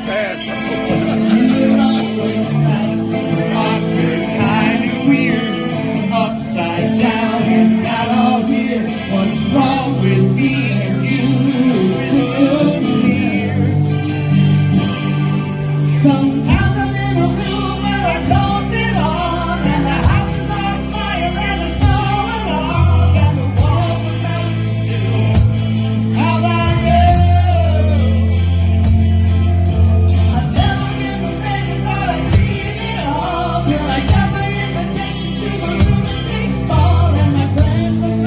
bad, bro. You're always awkward, kind of weird, upside down and not all here. What's wrong with me and you is so clear. Sometimes I'm in a room where I don't belong, and the house is on fire and there's no alarm, and the walls are melting too. How about you? I've never been offended, but I've seen it all, till I got my invitation to the lunatic ball, and my friends are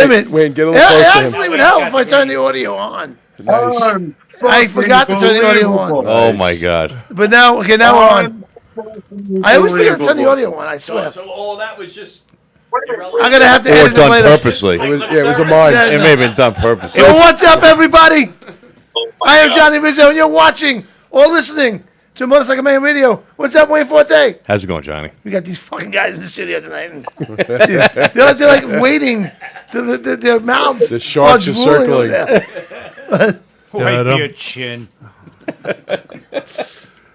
Wait a minute. Wayne, get a little Yeah, close it to him. actually would help if I turn the audio on. Nice. I forgot to turn the audio on. Oh my God. But now we're on. I always forget to turn the audio on, I swear. So all that was just. I'm going to have to Or edit it done later. purposely. It was a mine. Yeah. It may have been done purposely. So what's up, everybody? I am Johnny Rizzo, and you're watching or listening to Motorcycle Man Radio. What's up, Wayne Forte? How's it going, Johnny? We got these fucking guys in the studio tonight. And they're like waiting. Their mouths. The sharks are drooling over circling. there. Right to your chin.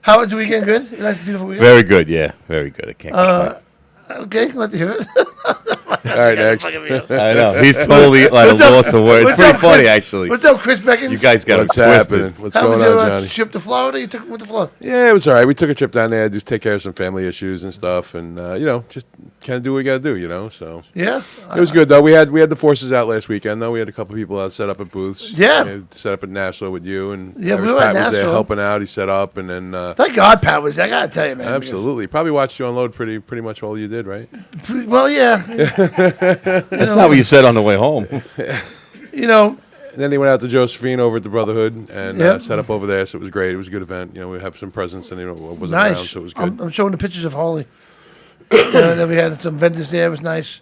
How was the weekend? Good? A nice, beautiful weekend? Very good, yeah. Very good. I can't complain. Okay, glad to hear it. All right, next. I know. He's totally like What's a up? loss of words. It's What's pretty up, funny, Chris? actually. What's up, Chris Beckins? You guys got it What's twisted. happening? What's How going was on, your Johnny? trip to Florida? You went to Florida? Yeah, it was all right. We took a trip down there to just take care of some family issues and stuff, and just kind of do what we got to do, So Yeah. it was good though. We had the forces out last weekend though. We had a couple people out set up at booths. Yeah. We had set up at Nashville with you and Yeah, we were at Pat was there Nashville. helping out. He set up and then Thank God Pat was there. I got to tell you, man. absolutely probably watched you unload pretty much all you did, right? Well, yeah. That's not what you said on the way home. You know, And then he went out to Josephine over at the Brotherhood and Yep. set up over there. So it was great. It was a good event. We have some presents and it wasn't nice. around, so it was good. I'm showing the pictures of Harley. That we had some vendors there. It was nice.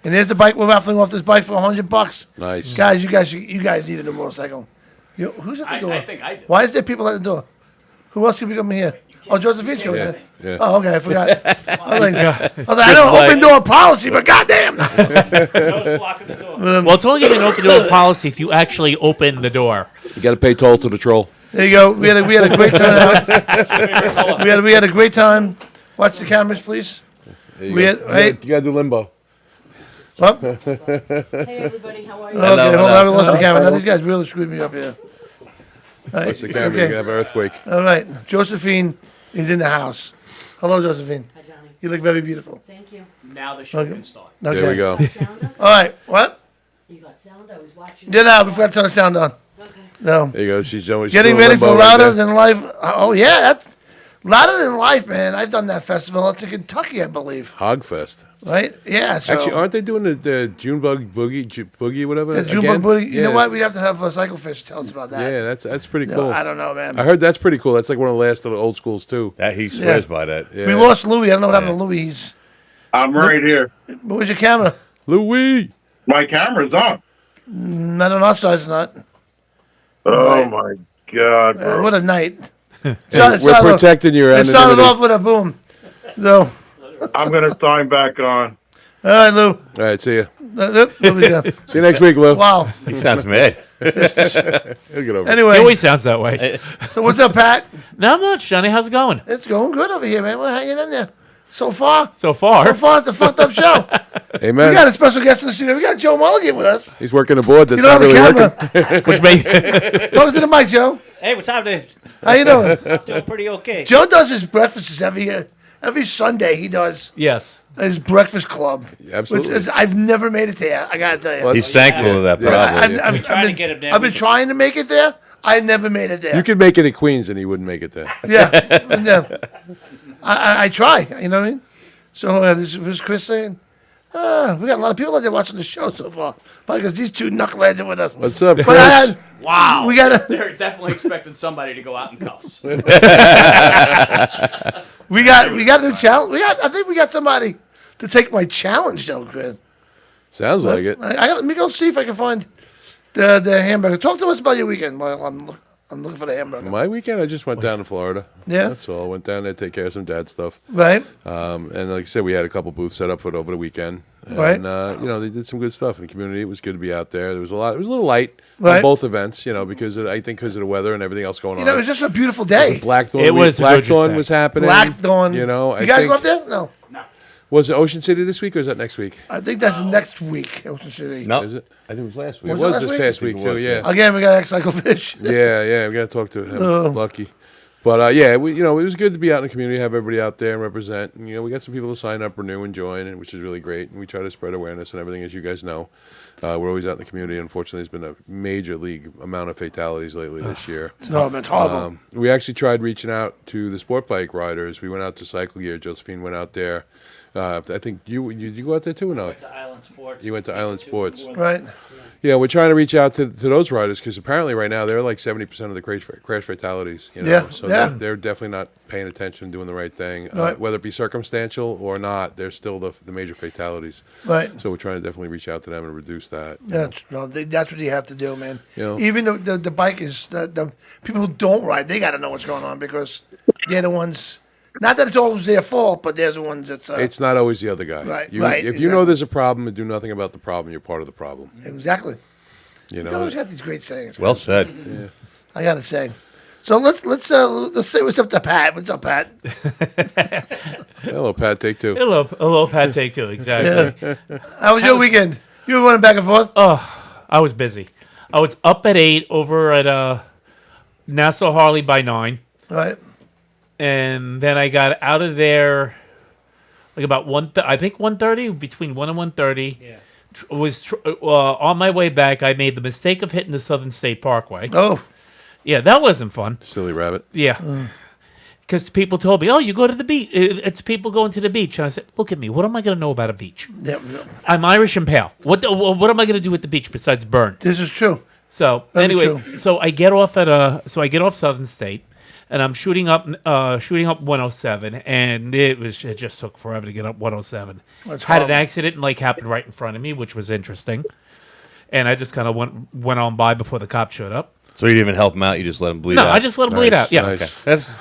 And there's the bike. We're raffling off this bike for $100. Nice. Guys, you guys need a new motorcycle. Who's at the door? I think I do. Why is there people at the door? Who else could be coming here? Oh, Josephine's coming Yeah, here. yeah. Oh, okay, I forgot. I was like, I don't like- open door policy, but goddamn. Joe's blocking the door. Well, it's only going to open door policy if you actually open the door. You got to pay toll to the troll. There you go. We had a great turnout. we had a great time. Watch the cameras, please. There you We go. had- hey. You got to do limbo. Up. Hey everybody, how are you? Okay, hold on. I lost the camera. Now these guys really screwed me up here. What's the camera? You're going to have an earthquake. All right. Josephine is in the house. Hello, Josephine. Hi Johnny. You look very beautiful. Thank you. Now the show Okay. can start. Okay. There we go. Sound? All right. What? You got sound? I was watching. No, we forgot to turn the sound on. Okay. No. There you go. She's doing Getting doing ready for limbo right Louder there. Than Life. Oh, yeah. That's Louder Than Life, man. I've done that festival. It's in Kentucky, I believe. Hogfest. Right? Yeah. So Actually, aren't they doing the Junebug boogie, whatever? the again? Junebug Booty. You know Yeah. what? We'd have to have Cyclefish tell us about that. Yeah, that's pretty No, cool. I don't know, man. I heard that's pretty cool. That's like one of the last of the old schools too. That he swears Yeah. by that. Yeah. We lost Louis. I don't know what happened to Louis. I'm right here. Where's your camera? Louis. My camera's on. Not on our side, it's not. Oh my god, bro. What a night. We're protecting your It started anonymity. off with a boom. So, I'm gonna sign back on. all right, Lou. All right, see you. There we go. See you next week, Lou. Wow. He sounds mad. He'll get over it. It Anyway, always sounds that way. so what's up, Pat? Not much, Johnny. How's it going? It's going good over here, man. We're hanging in there. So far, So far. it's a fucked up show. We Amen. got a special guest in the studio. We got Joe Mulligan with us. He's working the board. That's You don't not have really a working. camera. Which may Talk to the mic, Joe. Hey, what's happening? How you doing? Doing pretty okay. Joe does his breakfasts every Sunday. He does yes. his breakfast club. Absolutely. Which is, I've never made it there. I gotta tell you. Well, He's thankful of that, probably. I've trying to been, get him there. I've been trying to make it there. I never made it there. You could make it at Queens and he wouldn't make it there. Yeah, yeah. I try. You know what I mean? So this was Chris saying, we got a lot of people out there watching the show so far, because these two knuckleheads are with us. What's up, Chris? But I had, Wow. we got a They're definitely expecting somebody to go out in cuffs. we got a new challenge. I think we got somebody to take my challenge though, Chris. Sounds like it. Let me go see if I can find the hamburger. Talk to us about your weekend while I'm looking for the hamburger. My weekend, I just went down to Florida. Yeah. That's all. Went down there to take care of some dad stuff. Right? And like I said, we had a couple booths set up for it over the weekend. And, Right. they did some good stuff in the community. It was good to be out there. There was a lot. It was a little light Right. on both events, because I think because of the weather and everything else going You know, it on. was just a beautiful day. Blackthorn. It was a gorgeous Blackthorn day. was happening. Blackthorn. You know, you guys go up there? No. Was it Ocean City this week or is that next week? I think that's next week, Ocean City. No, Is it? I think it was last week. It Was it was last this week? past I think week it too. was, Yeah. Again, we got ex-cyclefish. Yeah, we got to talk to him. Oh. Lucky. But it was good to be out in the community, have everybody out there and represent. And, we got some people to sign up, renew, and join, which is really great. And we try to spread awareness and everything, as you guys know. We're always out in the community. Unfortunately, there's been a major league amount of fatalities lately this year. No, man, it's horrible. We actually tried reaching out to the sport bike riders. We went out to Cycle Gear. Josephine went out there I think you go out there too or no? To Island Sports. You went to Island Sports. Right. Yeah, we're trying to reach out to those riders because apparently right now they're like 70% of the crash fatalities. You know? Yeah, So yeah. they're definitely not paying attention, doing the right thing. Right. Whether it be circumstantial or not, they're still the major fatalities. Right. So we're trying to definitely reach out to them and reduce that. That's what you have to do, man. You know? Even the bikers, the people who don't ride, they got to know what's going on because they're the ones. Not that it's always their fault, but they're the ones that's. It's not always the other guy. Right, You, right, If you exactly. know there's a problem and do nothing about the problem, you're part of the problem. Exactly. You You know. always have these great sayings. Well said. I gotta say. So let's say what's up to Pat. What's up, Pat? Hello, Pat. Take two. Hello, Pat. Take two. Exactly. How was your weekend? You were running back and forth. I was busy. I was up at 8 over at Nassau Harley by 9, Right. and then I got out of there like about 1:30, between 1 and 1:30. Yeah. On my way back, I made the mistake of hitting the Southern State Parkway. Oh, Yeah, that wasn't fun. Silly rabbit. Yeah. Because people told me, oh, you go to the beach. It's people going to the beach. And I said, look at me. What am I going to know about a beach? yeah. I'm Irish and pale. What am I going to do at the beach besides burn? This is true. So Very anyway, true. so I get off at Southern State, and I'm shooting up 107, and it just took forever to get up 107. That's Had an horrible. accident and like happened right in front of me, which was interesting. And I just kind of went on by before the cop showed up. So you didn't even help him out. You just let him bleed No, out. I just let him bleed Nice, out. Yeah. nice. Okay. That's.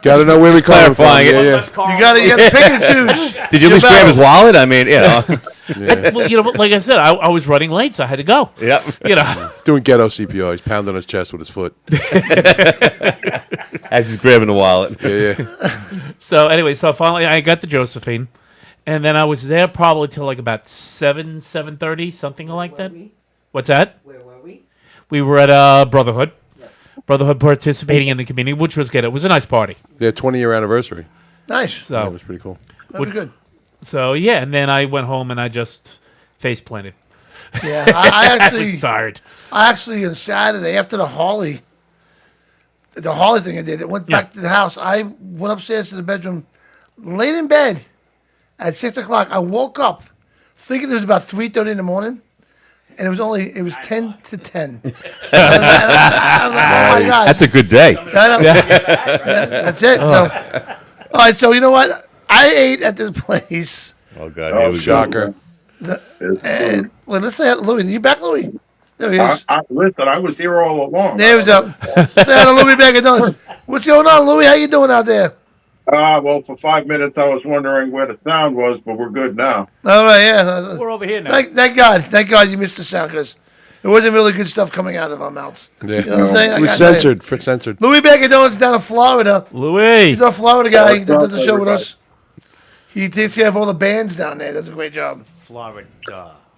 Got to know where we clarifying it. Yeah, You gotta pick and choose. Did you at Your least grab his battle. wallet? I mean, you know. Well, you know, like I said, I was running late, so I had to go. Yep. You know. Doing ghetto CPR. He's pounding his chest with his foot. As he's grabbing the wallet. Yeah. So anyway, so finally I got the Josephine, and then I was there probably till like about 7:30, something like that. What's that? Where were we? We were at Brotherhood. Brotherhood participating in the community, which was good. It was a nice party. Their 20-year anniversary. Nice. That So, was pretty cool. That'd be good. so yeah, and then I went home and I just face planted. Yeah, I I actually, was tired. on Saturday after the Harley thing I did, I went back to the house. I went upstairs to the bedroom, laid in bed at 6 o'clock. I woke up thinking it was about 3:30 in the morning, and it was 10 to 10. I was like, oh my god, That's a good day. I know. Yeah, that's it. So, all right. So you know what? I ate at this place, Oh, God. Here we go. Shocker. and well, let's say Louis. Are you back, Louis? There he is. Listen, I was here all along. There he up. Say hello to Louis back at those. What's going on, Louis? How you doing out there? Well, for 5 minutes I was wondering where the sound was, but we're good now. All right, yeah. We're over here now. Thank God you missed the sound because it wasn't really good stuff coming out of our mouths. Yeah. You know what I'm saying? I It was gotta tell you. censored. Censored. Louis Bacadone's down in Florida. Louis. He's our Florida guy. He does the show with Everybody. us. He takes care of all the bands down there. Does a great job. Florida.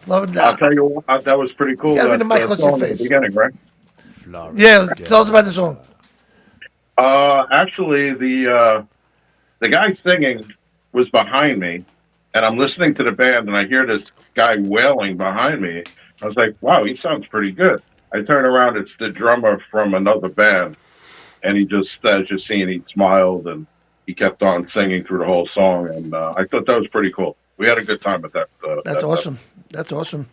Love it. I'll tell you what, that was pretty cool. You gotta bring the that, mic close to your song at face. the beginning, right? Florida. Yeah, tell us about the song. Actually, the guy singing was behind me, and I'm listening to the band, and I hear this guy wailing behind me. I was like, "Wow, he sounds pretty good." I turn around; it's the drummer from another band, and he just, as you're seeing, he smiled and he kept on singing through the whole song, and I thought that was pretty cool. We had a good time at that. That's that- awesome. That's awesome.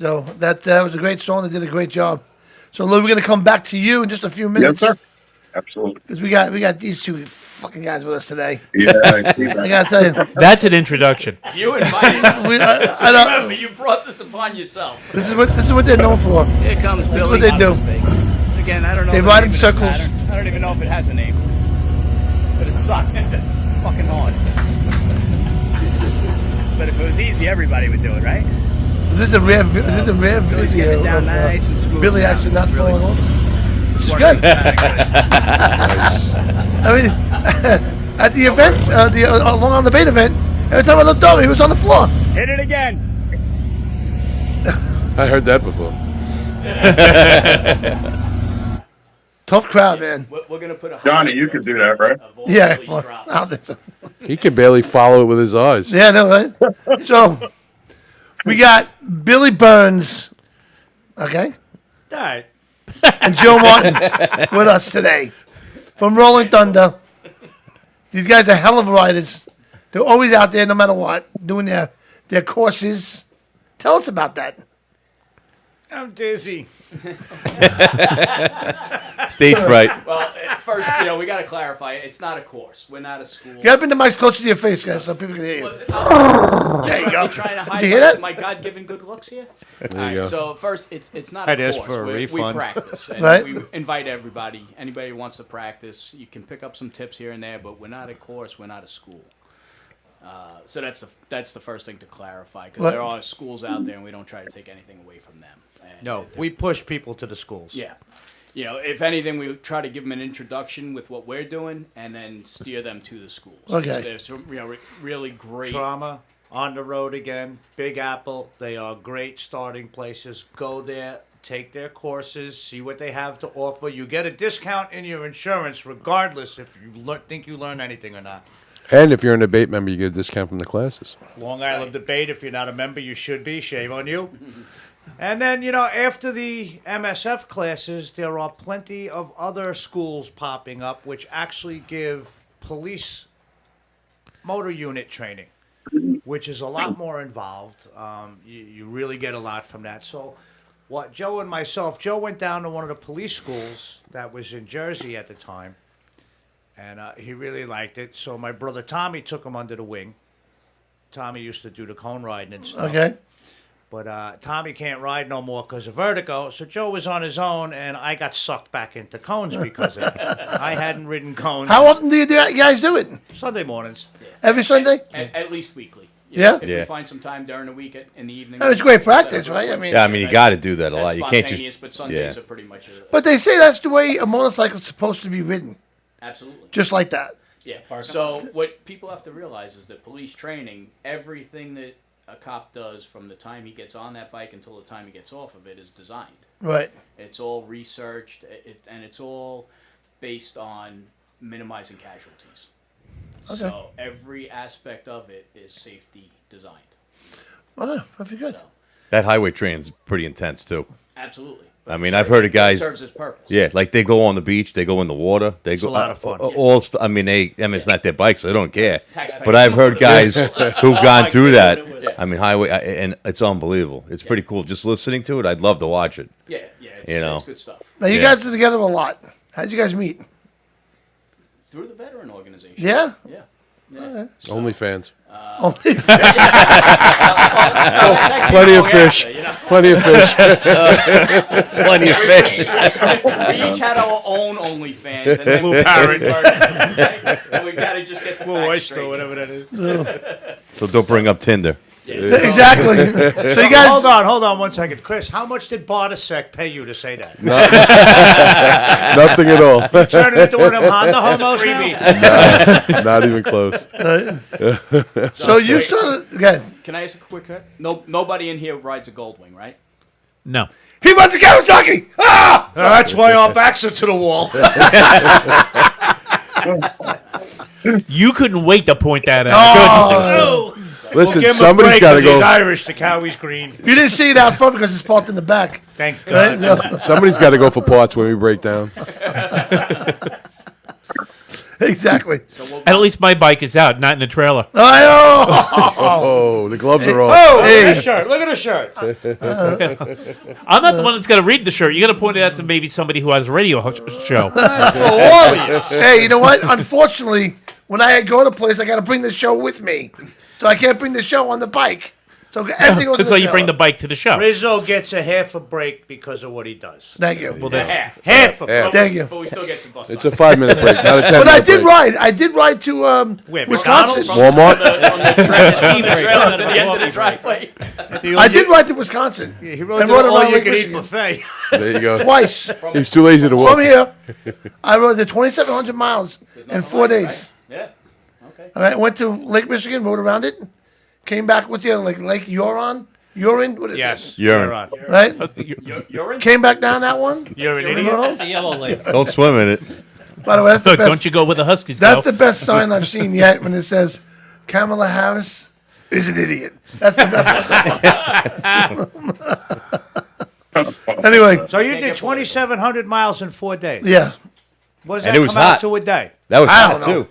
So that was a great song. They did a great job. So Lou, we're gonna come back to you in just a few Yes, minutes. sir. Absolutely. Because we got these two fucking guys with us today. Yeah, I see I that. gotta tell you, That's an introduction. You invited us. I don't, Remember, you brought this upon yourself. this is what they're known for. Here comes Billy. what they do. Again, I don't know. They the ride name in of this circles. pattern. I don't even know if it has a name. But it sucks. Fucking hard. But if it was easy, everybody would do it, right? This is a rare Billy's getting video it down of nice and smooth. Billy now. actually not It's really falling off. Which is working good. kinda I mean, at the event, along on the bait event, every time I looked over, he was on the floor. good. Hit it again. I heard that before. Tough crowd, man. We're gonna put a Johnny, you could do that, right? Yeah, well, I don't think so. He can barely follow it with his eyes. Yeah, I know, right? So, we got Billy Burns, okay, All right. and Joe Martin with us today from Rolling Thunder. These guys are hell of riders. They're always out there, no matter what, doing their courses. Tell us about that. I'm dizzy. Stage fright. Well, first, we got to clarify. It's not a course. We're not a school. You gotta bring the mics closer to your face, guys, so people can hear you. There you go. Trying to hide you hear that? my God-given good looks here. There you go. So first, it's not I'd a ask course. for a we refund. practice, and Right. we invite everybody. Anybody who wants to practice, you can pick up some tips here and there. But we're not a course. We're not a school. So that's the first thing to clarify, because Right. there are schools out there, and we don't try to take anything away from them. And No, we push people to the schools. yeah. If anything, we try to give them an introduction with what we're doing, and then steer them to the schools. Okay. There's some, really great. Trauma, on the road again, Big Apple. They are great starting places. Go there, take their courses, see what they have to offer. You get a discount in your insurance regardless if you think you learn anything or not. And if you're an debate member, you get a discount from the classes. Long Island Debate, if you're not a member, you should be. Shame on you. And then, after the MSF classes, there are plenty of other schools popping up which actually give police motor unit training, which is a lot more involved. You really get a lot from that. So what Joe went down to one of the police schools that was in Jersey at the time, and he really liked it. So my brother Tommy took him under the wing. Tommy used to do the cone riding and stuff. Okay. But Tommy can't ride no more because of vertigo. So Joe was on his own, and I got sucked back into cones because of it. I hadn't ridden cones. How often do you guys do it? Sunday mornings. Every Sunday? At least weekly. Yeah? If Yeah. we find some time during the week in the evening. That was great practice, right? I mean, Yeah, I mean, you got to do that a That's lot. You can't spontaneous, just. but Sundays yeah. are pretty much but they say that's the way a motorcycle's supposed to be ridden, absolutely. just like that. Yeah. So what people have to realize is that police training, everything that a cop does from the time he gets on that bike until the time he gets off of it is designed. Right. It's all researched, and it's all based on minimizing casualties. Okay. So every aspect of it is safety designed. Oh, pretty good. So That highway train's pretty intense too. absolutely. I mean, I've heard of guys. It serves its purpose. Yeah, like they go on the beach, they go in the water, they go a lot of fun. I mean, it's not their bikes, so they don't care. Taxpayers. But I've heard guys who've gone through that. Yeah. I mean, highway, and it's unbelievable. It's pretty cool. Just listening to it, I'd love to watch it. Yeah, it's, You know. it's good stuff. Now, you Yeah. guys are together a lot. How'd you guys meet? Through the veteran organization. Yeah? Yeah. Yeah. OnlyFans. Only Plenty of fish. Plenty of fish. Plenty of fish. We each had our own OnlyFans, and then Blue Parrot. and we gotta just get the Blue facts Oyster, straight. whatever that is. So don't bring up Tinder. exactly. So you guys, Hold on 1 second. Chris, how much did Bartasek pay you to say that? Nothing at all. Turn it into one of them Honda homos now? Not even close. so you started again. Can I ask a quick cut? Nobody in here rides a Goldwing, right? No. He runs a Kawasaki. Ah! That's why our backs are to the wall. You couldn't wait to point that out. Oh, Listen, Give him a somebody's break, got to 'cause he's go. Irish, the cowie's green. you didn't see it out front because it's parked in the back. Thank Right? God. Somebody's got to go for parts when we break down. Exactly. So we'll, At least my bike is out, not in the trailer. Oh, the gloves are off. Oh, look Hey. at the shirt. Look at the shirt. I'm not the one that's got to read the shirt. You got to point it out to maybe somebody who has a radio show. For all of you. Hey, you know what? Unfortunately, when I go to a place, I got to bring the show with me, so I can't bring the show on the bike. So everything goes. in So you bring the trailer. bike to the show. Rizzo gets a half a break because of what he does. Thank you. Well, that's, Half a break. Thank you. But we still get the bus. It's a 5-minute break, not a 10-minute But I did break. ride. I did ride to Where, Wisconsin. McDonald's? Walmart. From the trailer to the end of the driveway. I did ride to Wisconsin. He rode And the rode around Lake all-you-can-eat Michigan. buffet. There you go. Twice He's too lazy to walk. from here. I rode the 2,700 miles in 4 days. Yeah. Okay. All right, went to Lake Michigan, rode around it, came back with the other Lake Huron. Urine? What is Yes. Urine. You're on. it? Right? You're in. Came back down that one. You're an idiot. That's a yellow lake. Don't swim in it. By the way, that's the Look, best. don't you go where the Huskies That's go. the best sign I've seen yet when it says Kamala Harris is an idiot. That's the best. Anyway, So you did 2,700 miles in 4 days. yeah. What does And that it was come out hot. to a day? That was I hot don't know. too.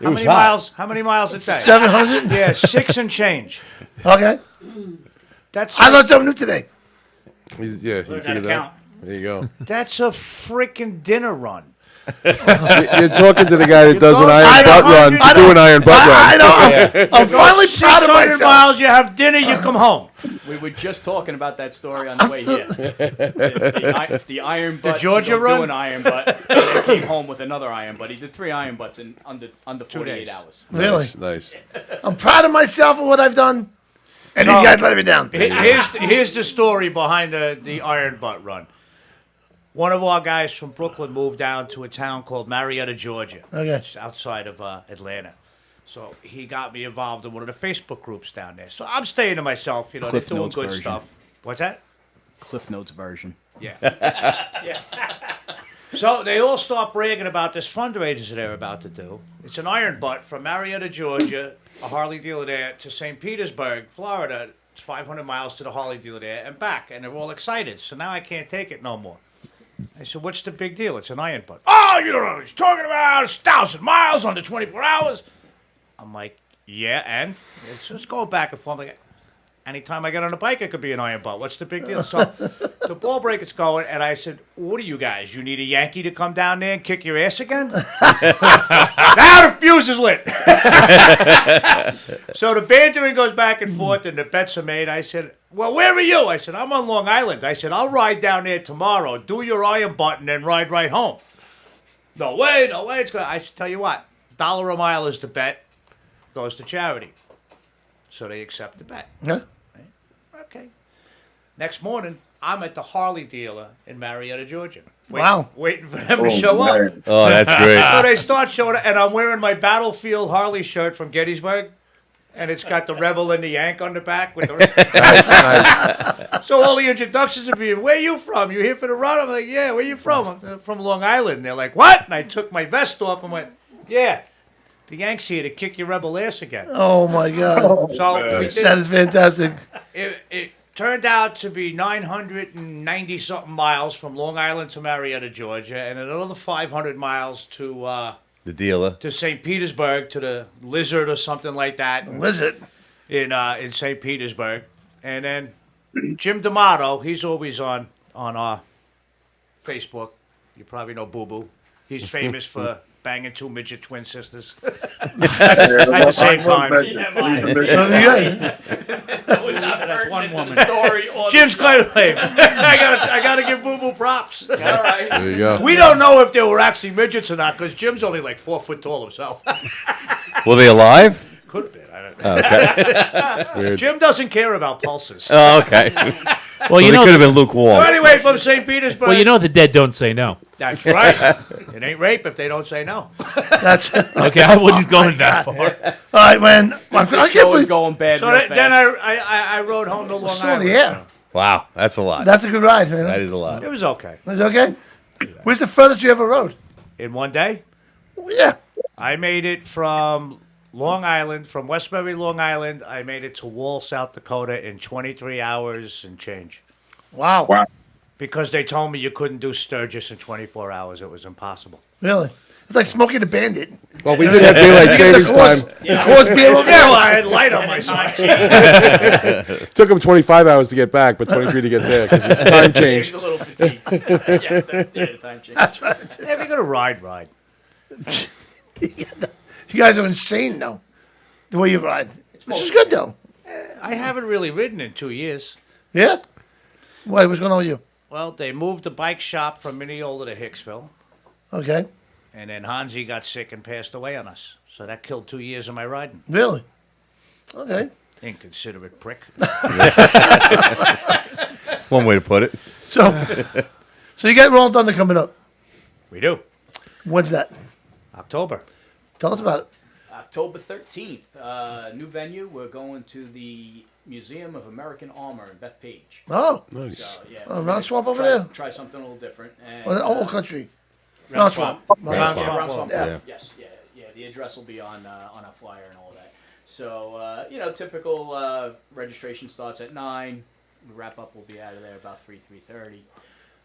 How was many hot. miles? How many miles a day? 700. Yeah, 6 and change. Okay. That's I learned something new today. You Learn how to figured that. count. There you go. that's a freaking dinner run. You're talking to the guy that does an going iron butt run to do an iron butt I run. know. I'm finally proud of 600 myself. miles. You have dinner. You come home. We were just talking about that story on the way here. The iron butt Georgia to go run? do an iron butt, and then came home with another iron butt. He did 3 iron butts in under 48 days. hours. Really? Nice. I'm proud of myself and what I've done. And these No. guys let me down. Here's the story behind the iron butt run. One of our guys from Brooklyn moved down to a town called Marietta, Georgia. Okay. It's outside of Atlanta. So he got me involved in one of the Facebook groups down there. So I'm staying to myself, you know, Cliff they're doing Notes good version. stuff. What's that? Cliff Notes version. Yeah. So they all start bragging about this fundraiser they're about to do. It's an iron butt from Marietta, Georgia, a Harley dealer there, to St. Petersburg, Florida. It's 500 miles to the Harley dealer there and back. And they're all excited. So now I can't take it no more. I said, what's the big deal? It's an iron butt. Oh, you don't know what he's talking about. It's 1,000 miles under 24 hours. I'm like, yeah, and? It's just going back and forth. I'm like, anytime I get on a bike, it could be an iron butt. What's the big deal? So the ball break is going, and I said, what are you guys? You need a Yankee to come down there and kick your ass again? Now the fuse is lit. So the bantering goes back and forth, and the bets are made. I said, well, where are you? I said, I'm on Long Island. I said, I'll ride down there tomorrow, do your iron butt, and then ride right home. No way, no way. It's going. I should tell you what, $1 a mile is the bet. Goes to charity. So they accept the bet. Yeah. Okay. Next morning, I'm at the Harley dealer in Marietta, Georgia. Wow. Waiting for them to show up. man. Oh, that's great. So they start showing up, and I'm wearing my Battlefield Harley shirt from Gettysburg, and it's got the Rebel and the Yank on the back. With the Nice. So all the introductions are being, where you from? You here for the run? I'm like, yeah, where you from? I'm from Long Island. And they're like, what? And I took my vest off and went, yeah, the Yanks here to kick your Rebel ass again. Oh, my God. So we That did, is fantastic. it turned out to be 990-something miles from Long Island to Marietta, Georgia, and another 500 miles to The dealer. St. Petersburg, to the Lizard or something like that Lizard. in St. Petersburg. And then Jim D'Amato, he's always on our Facebook. You probably know Boo Boo. He's famous for banging 2 midget twin sisters at the same time. Oh, yeah. That's one woman. Story or Jim's claim. I gotta give Boo Boo props. All right. There you go. We don't know if they were actually midgets or not, because Jim's only like 4 foot tall himself. Were they alive? Could have been. I don't know. Weird. Jim doesn't care about pulses. Oh, okay. Well, So you they know, could have been lukewarm. So anyway, from St. Petersburg. well, you know, the dead don't say no. That's right. It ain't rape if they don't say no. That's all Okay, I wasn't going that far. right, man. I The can't show is believe going bad So real then fast. I rode home to Long still in Island. the air. Wow, that's a lot. That's a good ride, man. That is a lot. It was okay. Is it okay? Where's the furthest you ever rode? In one day, Yeah. I made it from Long Island, from Westbury, Long Island. I made it to Wall, South Dakota in 23 hours and change. Wow. Wow. Because they told me you couldn't do Sturgis in 24 hours. It was impossible. Really? It's like Smokey the Bandit. Well, we did have daylight savings time. The course being over Yeah, well, I had light on my side. Took them 25 hours to get back, but 23 to get there because the time He's changed. a little fatigued. Yeah, the time change. Yeah, if you're going to ride. You guys are insane, though. The way you ride. Which is good, though. I haven't really ridden in 2 years. Yeah? Why? What's going on with you? Well, they moved the bike shop from Mineola to Hicksville. Okay. And then Hansi got sick and passed away on us. So that killed 2 years of my riding. Really? Okay. Inconsiderate prick. One way to put it. So, you got Rolling Thunder coming up. We do. When's that? October. Tell us about it. October 13th, new venue. We're going to the Museum of American Armor in Bethpage. Oh, Nice. So, yeah, Oh, Round Swamp over try, there? Try something a little different. And, well, old country. Round Round Swamp. Swamp. Round Swamp. Round Swamp. Yeah. Yeah. Yes, yeah. The address will be on our flyer and all that. So, typical registration starts at 9. The wrap up will be out of there about 3:30.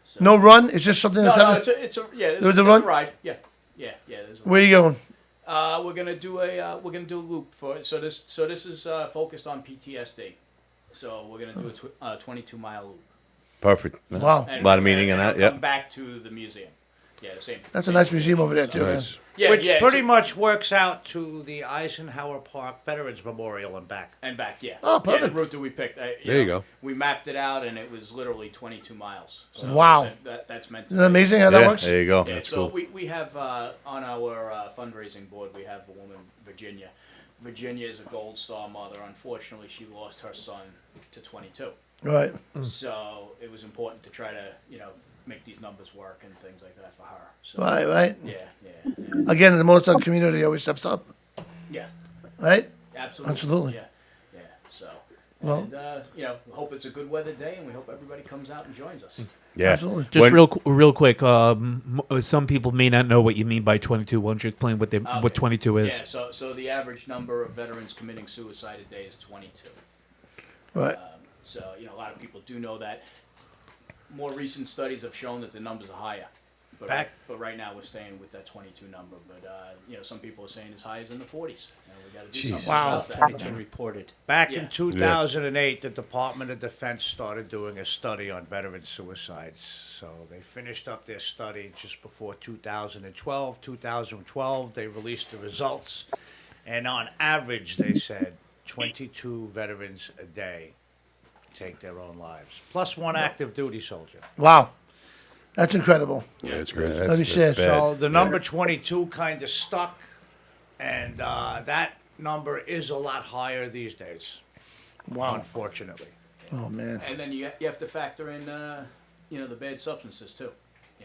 So, No run? It's just something that's no, happening? it's a There's a run? ride. Yeah. There's a Where you going? We're gonna do a loop for it. So this is focused on PTSD. So we're gonna do a 22-mile loop. Perfect. Wow. A lot of meaning in and that. it'll come Yep. back to the museum. Yeah, the same. That's a same nice thing. museum over there too. man. Nice. Yeah, Which yeah, pretty it's- much works out to the Eisenhower Park Veterans Memorial and back. and back. Yeah. Oh, Yeah, perfect. the route that we picked. There you go. We mapped it out, and it was literally 22 miles. So Wow. That's meant to. Isn't that amazing how that Yeah, works? there you go. Yeah, That's so cool. we have on our fundraising board, we have a woman, Virginia. Virginia is a Gold Star mother. Unfortunately, she lost her son to 22. Right. So it was important to try to, make these numbers work and things like that for her. So, Right. Yeah. Again, the Mozart community always steps up. Yeah. Right. Absolutely. Absolutely. Yeah. So, Well- and, we hope it's a good weather day, and we hope everybody comes out and joins us. Yeah. Absolutely. Just When- real quick. Some people may not know what you mean by 22. Why don't you explain what 22 is? Yeah. So the average number of veterans committing suicide a day is 22. Right. So, a lot of people do know that. More recent studies have shown that the numbers are higher. But right now we're staying with that 22 number. But, some people are saying as high as in the 40s. We got to do something Wow. about that. It's been reported. Back Yeah. in 2008, the Department of Defense started doing a study on veteran suicides. So they finished up their study just before 2012. 2012, they released the results. And on average, they said 22 veterans a day take their own lives, plus one active duty soldier. Wow. That's incredible. Yeah, it's great. Let me say it. bad. So the number 22 kind of stuck, and that number is a lot higher these days. Wow. Unfortunately. Oh man. And then you have to factor in, the bad substances too.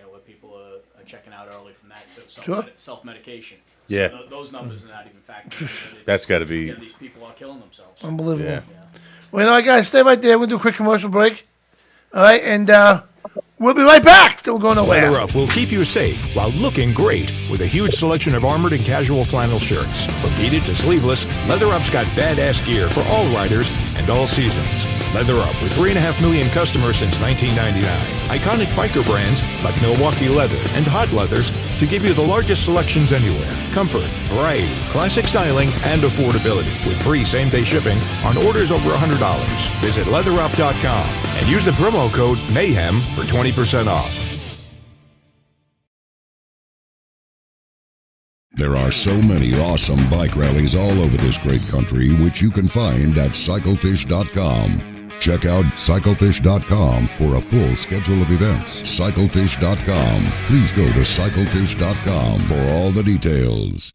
Where people are checking out early from that to Sure. self-medication. Yeah. So those numbers are not even factored in. It's- That's gotta be- these people are killing themselves. Unbelievable. Yeah. Well, guys, stay right there. We'll do a quick commercial break. All right, and we'll be right back. Don't go nowhere. Leather Up will keep you safe while looking great with a huge selection of armored and casual flannel shirts. From heated to sleeveless, Leather Up's got badass gear for all riders and all seasons. Leather Up with 3.5 million customers since 1999. Iconic biker brands like Milwaukee Leather and Hot Leathers to give you the largest selections anywhere. Comfort, variety, classic styling, and affordability with free same-day shipping on orders over $100. Visit leatherup.com and use the promo code MAYHEM for 20% off. There are so many awesome bike rallies all over this great country, which you can find at cyclefish.com. Check out cyclefish.com for a full schedule of events. Cyclefish.com. Please go to cyclefish.com for all the details.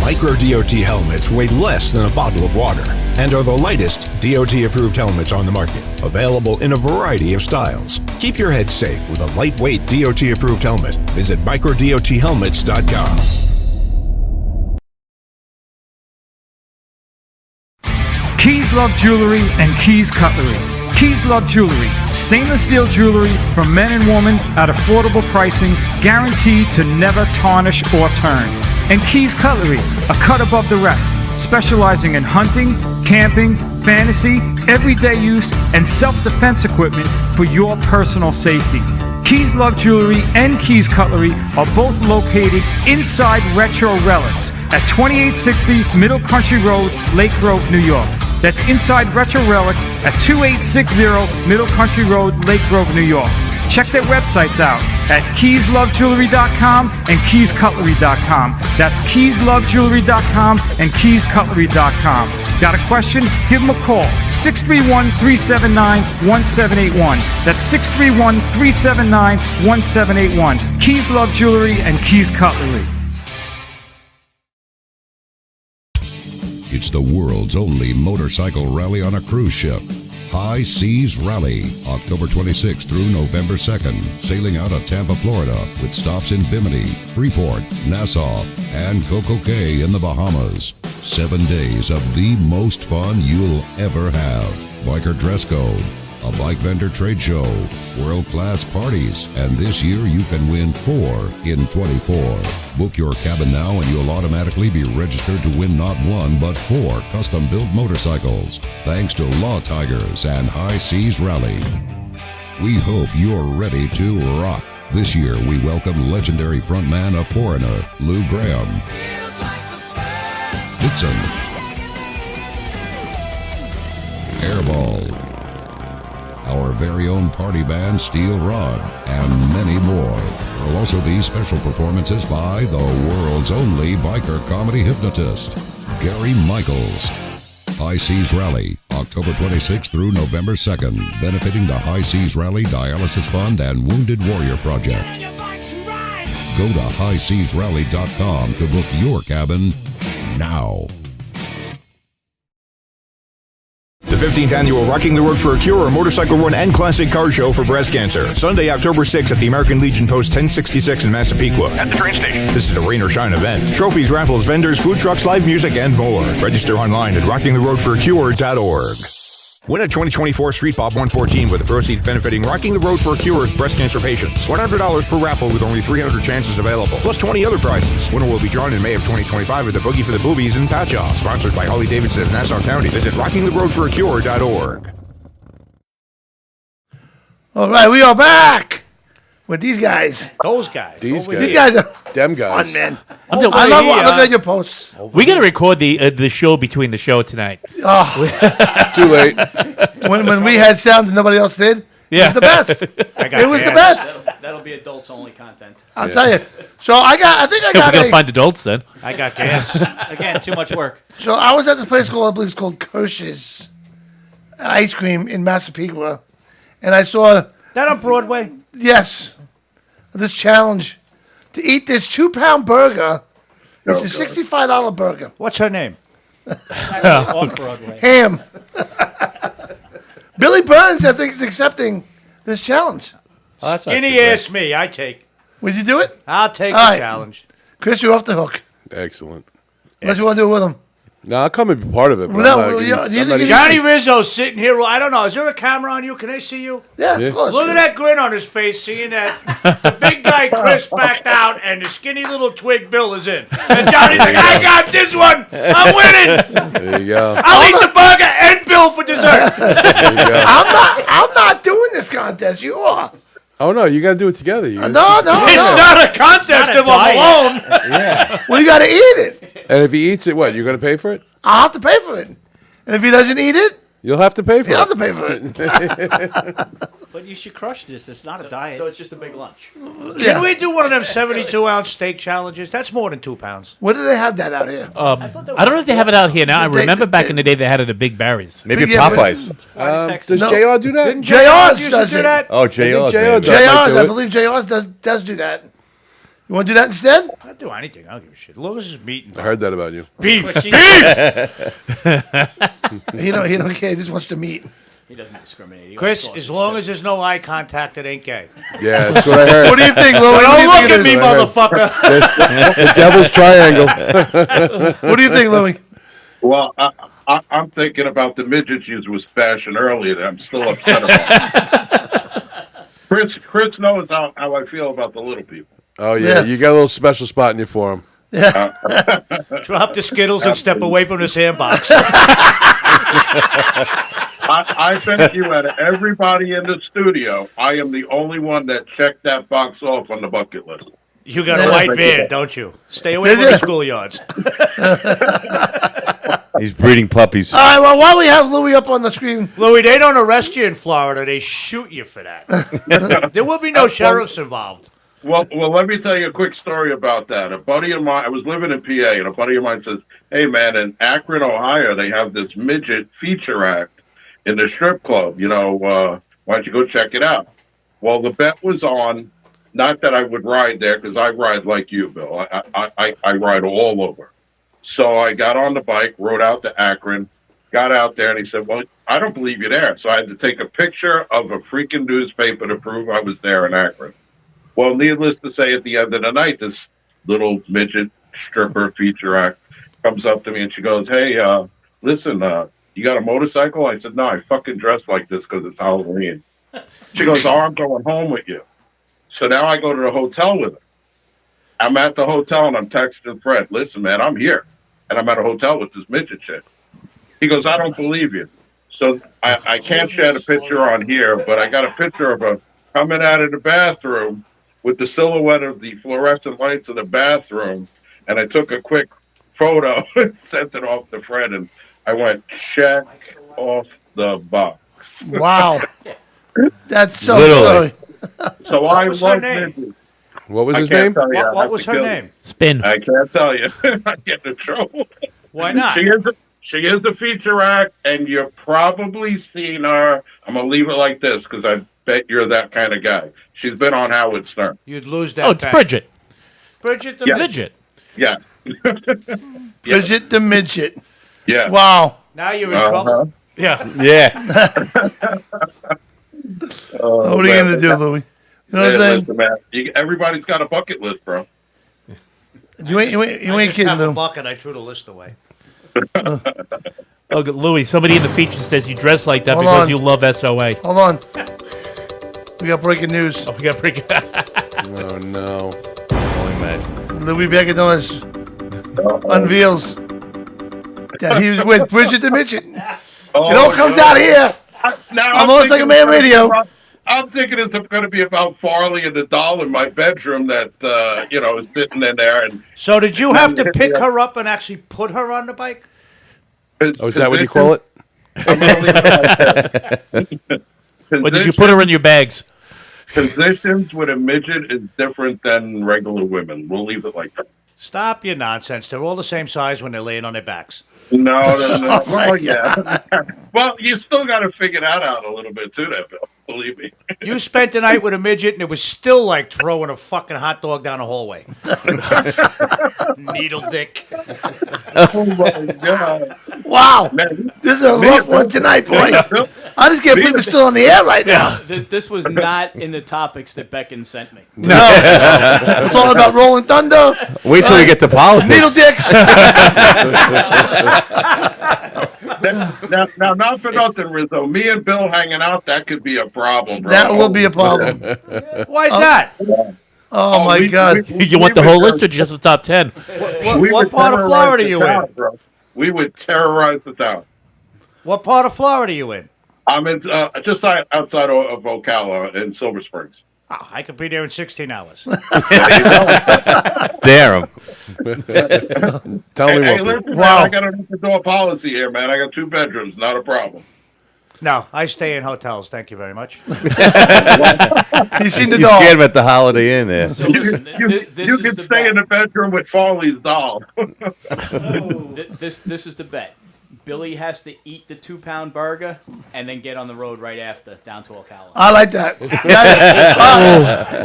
Micro DOT helmets weigh less than a bottle of water and are the lightest DOT-approved helmets on the market, available in a variety of styles. Keep your head safe with a lightweight DOT-approved helmet. Visit microdothelmets.com. Keys Love Jewelry and Keys Cutlery. Keys Love Jewelry. Stainless steel jewelry for men and women at affordable pricing, guaranteed to never tarnish or turn. And Keys Cutlery, a cut above the rest, specializing in hunting, camping, fantasy, everyday use, and self-defense equipment for your personal safety. Keys Love Jewelry and Keys Cutlery are both located inside Retro Relics at 2860 Middle Country Road, Lake Grove, New York. That's inside Retro Relics at 2860 Middle Country Road, Lake Grove, New York. Check their websites out at keyslovejewelry.com and keyscutlery.com. That's keyslovejewelry.com and keyscutlery.com. Got a question? Give them a call. 631-379-1781. That's 631-379-1781. Keys Love Jewelry and Keys Cutlery. It's the world's only motorcycle rally on a cruise ship. High Seas Rally, October 26th through November 2nd, sailing out of Tampa, Florida, with stops in Bimini, Freeport, Nassau, and Coco Cay in the Bahamas. 7 days of the most fun you'll ever have. Biker dress code, a bike vendor trade show, world-class parties, and this year you can win 4 in 24. Book your cabin now and you'll automatically be registered to win not 1 but 4 custom-built motorcycles, thanks to Law Tigers and High Seas Rally. We hope you're ready to rock. This year we welcome legendary frontman of Foreigner, Lou Graham, Dixon, Airball, our very own party band Steel Rod, and many more. There will also be special performances by the world's only biker comedy hypnotist, Gary Michaels. High Seas Rally, October 26th through November 2nd, benefiting the High Seas Rally Dialysis Fund and Wounded Warrior Project. Go to highseasrally.com to book your cabin now. The 15th annual Rocking the Road for a Cure Motorcycle Run and Classic Car Show for Breast Cancer. Sunday, October 6th at the American Legion Post 1066 in Massapequa. At the train station. This is a rain or shine event. Trophies, raffles, vendors, food trucks, live music, and more. Register online at rockingtheroadforacure.org. Win a 2024 Street Bob 114 with the proceeds benefiting Rocking the Road for a Cure's breast cancer patients. $100 per raffle with only 300 chances available, plus 20 other prizes. Winner will be drawn in May of 2025 at the Boogie for the Boobies in Patchogue. Sponsored by Harley Davidson of Nassau County. Visit rockingtheroadforacure.org. All right, we are back with these guys. Those guys. These Over guys. These guys are Them guys. fun, man. I'm I the- love looking at your posts. We got to record the show between the show tonight. Oh, Too late. when we had sound and nobody else did, it Yeah. was the best. It was the best. That'll be adults only content. I'll tell you. So I think I We're got gonna a, find adults then. I got gas. Again, too much work. So I was at this place called, I believe it's called Kirsch's Ice Cream in Massapequa, and I saw, That on Broadway? yes, this challenge to eat this 2-pound burger. It's a $65 burger. What's her name? Off Broadway. Ham. Billy Burns, I think, is accepting this challenge. Oh, that's not too Skinny bad. ass me. I take. Would you do it? I'll take All the right. challenge. Chris, you're off the hook. Excellent. Unless you want to do it with him. No, I'll come and be part of it. But Well, I'm no, not, well, yeah, I'm do you not think even- Johnny Rizzo's sitting here. I don't know. Is there a camera on you? Can I see you? Yeah, Yeah. of course. Look at that grin on his face, seeing that the big guy Chris backed out and the skinny little twig Bill is in. And Johnny's like, I got this one. I'm winning. There you go. I'll eat the burger and Bill for dessert. There you go. I'm not doing this contest. You are. Oh no, you got to do it together. You No, no, It's no. not a contest if I'm alone. Well, you got to eat it. And if he eats it, what? You're going to pay for it? I'll have to pay for it. And if he doesn't eat it, You'll have to pay for he'll have it. to pay for it. But you should crush this. It's not a diet. So it's just a big lunch. Can Yeah. we do one of them 72-ounce steak challenges? That's more than 2 pounds. Where do they have that out here? I don't know if they have it out here now. I They- remember back they- in the day they had it at Big Barry's. Maybe Yeah, but- Popeyes. Does No. JR do that? Didn't JR's used to does do it. that? Oh, JR's. JR maybe. does. might JR's, do I it. believe JR's does do that. You want to do that instead? I'll do anything. I don't give a shit. As long as it's meat and I heard that about you. beef. He don't care. He just wants to meet. He doesn't discriminate. He Chris, likes as sausage, long too. as there's no eye contact, it ain't gay. Yeah, that's what I heard. What do you think, Louis? What do Don't you look think at it me, is? motherfucker. The Devil's Triangle. What do you think, Louis? Well, I'm thinking about the midgets you was bashing earlier that I'm still upset about. Chris knows how I feel about the little people. Oh yeah, you got a little special spot in you for him. Drop the Skittles and step away from the sandbox. I bet you out of everybody in the studio, I am the only one that checked that box off on the bucket list. You got a white van, don't you? Stay away from the schoolyards. He's breeding puppies. All right, well, while we have Louis up on the screen, Louis, they don't arrest you in Florida. They shoot you for that. There will be no sheriffs involved. Well, let me tell you a quick story about that. A buddy of mine, I was living in PA, and a buddy of mine says, "Hey, man, in Akron, Ohio, they have this midget feature act in the strip club. You know, why don't you go check it out?" Well, the bet was on, not that I would ride there, because I ride like you, Bill. I ride all over. So I got on the bike, rode out to Akron, got out there, and he said, "Well, I don't believe you're there." So I had to take a picture of a freaking newspaper to prove I was there in Akron. Well, needless to say, at the end of the night, this little midget stripper feature act comes up to me and she goes, "Hey, listen, you got a motorcycle?" I said, "No, I fucking dress like this because it's Halloween." She goes, "Oh, I'm going home with you." So now I go to the hotel with her. I'm at the hotel and I'm texting Fred, "Listen, man, I'm here. And I'm at a hotel with this midget chick." He goes, "I don't believe you." So I can't share the picture on here, but I got a picture of her coming out of the bathroom with the silhouette of the fluorescent lights in the bathroom. And I took a quick photo and sent it off to Fred. And I went, "Check off the box." wow, that's so Literally. silly. So What I was her love name? midgets. What was I his can't name? tell you. I What have was to her kill you. name? Spin. I can't tell you. I get in trouble. Why not? She is a feature act, and you've probably seen her. I'm gonna leave it like this because I bet you're that kind of guy. She's been on Howard Stern. You'd lose that Oh, it's bet. Bridget. Bridget the Yeah. midget. Midget. Yeah, Bridget the midget. yeah. Wow. Now you're in trouble. Yeah. Yeah. What are you gonna do, Louis? You know what I'm saying? Listen, man. Everybody's got a bucket list, bro. You ain't I just kidding, have a though. bucket. I threw the list away. Oh, good. Louis, somebody in the feature says you dress like that Hold because on. you love SOA. Hold on. We got breaking news. Oh, we got to break it. Oh no. Only imagine. Louis Begadonis unveils that he was with Bridget the midget. Oh, It all comes out here. Now I'm almost like a man radio. I'm thinking it's going to be about Farley and the doll in my bedroom that is sitting in there. And So did you have to pick her up and actually put her on the bike? Oh, is that what you call it? But did you put her in your bags? Positions with a midget is different than regular women. We'll leave it like that. Stop your nonsense. They're all the same size when they're laying on their backs. No. Well, yeah. Well, you still got to figure that out a little bit too, there, Bill. Believe me. You spent the night with a midget, and it was still like throwing a fucking hot dog down a hallway. Needle dick. Oh my God. Wow. Man, This is a rough one tonight, boy. I just can't believe we're still on the air right now. This was not in the topics that Beckon sent me. No. It's all about Rolling Thunder, Wait till we get to politics. needle dicks. Now, not for nothing, Rizzo. Me and Bill hanging out, that could be a problem, bro. That will be a problem. Why is that? Oh, my God. You want the whole list or just the top 10? What part of Florida are you in? Bro. We would terrorize the town. What part of Florida are you in? I'm in just outside of Ocala in Silver Springs. Oh, I could be there in 16 hours. Dare him. Tell me Hey, what. listen, man, Wow. I got an open door policy here, man. I got 2 bedrooms, not a problem. No, I stay in hotels. Thank you very much. He's seen the You dog. scared him at the Holiday Inn there. So listen, You can stay in the bedroom with Farley's doll. This is the bet. Billy has to eat the 2-pound burger and then get on the road right after down to Ocala. I like that.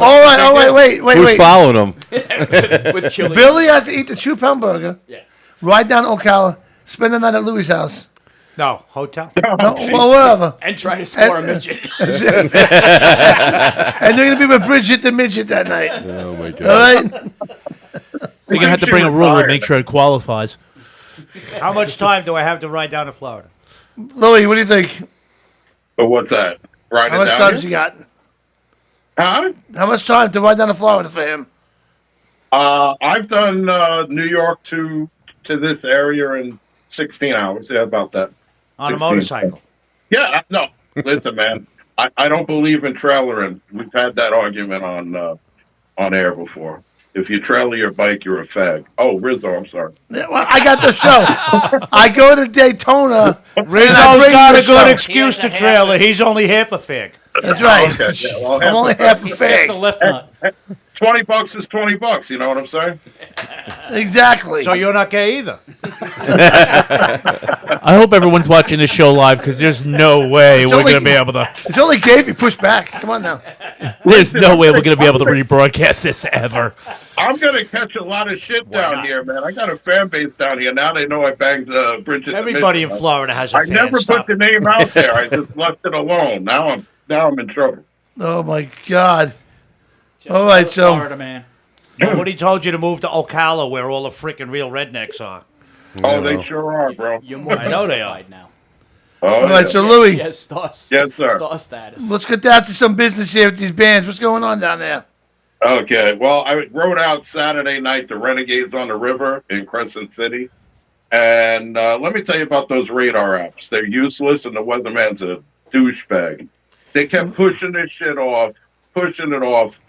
All right, wait. Who's following him? With chili. Billy has to eat the 2-pound burger, Yeah. ride down to Ocala, spend the night at Louis' house. No, hotel. No, well, whatever. And try to score a midget. And you're going to be with Bridget the midget that night. Oh my All God. right? You're going to have to bring a ruler and make sure it qualifies. How much time do I have to ride down to Florida? Louis, what do you think? But what's that? Riding How much down time here? has you got? Huh? How much time to ride down to Florida for him? I've done New York to this area in 16 hours. Yeah, about that. On a 16. motorcycle. Yeah, no. Listen, man. I don't believe in trailering. We've had that argument on air before. If you trailer your bike, you're a fag. Oh, Rizzo, I'm sorry. Yeah, well, I got the show. I go to Daytona. Rizzo's got a good excuse to trailer. He's only half a fig. That's right. Okay, yeah, well, I'm only half a Just the fag. left nut. $20 is $20. You know what I'm saying? Exactly. So you're not gay either. I hope everyone's watching this show live because there's no way we're only- going to be able to. It's only gay if you push back. Come on now. There's no way we're going to be able to rebroadcast this ever. I'm gonna catch a lot of shit down here, man. I got a fan base down here. Now they know I banged Bridget. Everybody in Florida has a I fan. never Stop put the name out there. I just left it alone. Now I'm in trouble. Oh my God. All right, so Florida, man. Nobody told you to move to Ocala where all the freaking real rednecks are. Oh, they sure are, bro. You're more I know they are. justified now. Oh, all right, yeah. so Louis, Yes, star, Yes, sir. star status. let's get down to some business here with these bands. What's going on down there? Okay, well, I rode out Saturday night the Renegades on the River in Crescent City. And let me tell you about those radar apps. They're useless, and the weatherman's a douchebag. They kept pushing this shit off, pushing it off.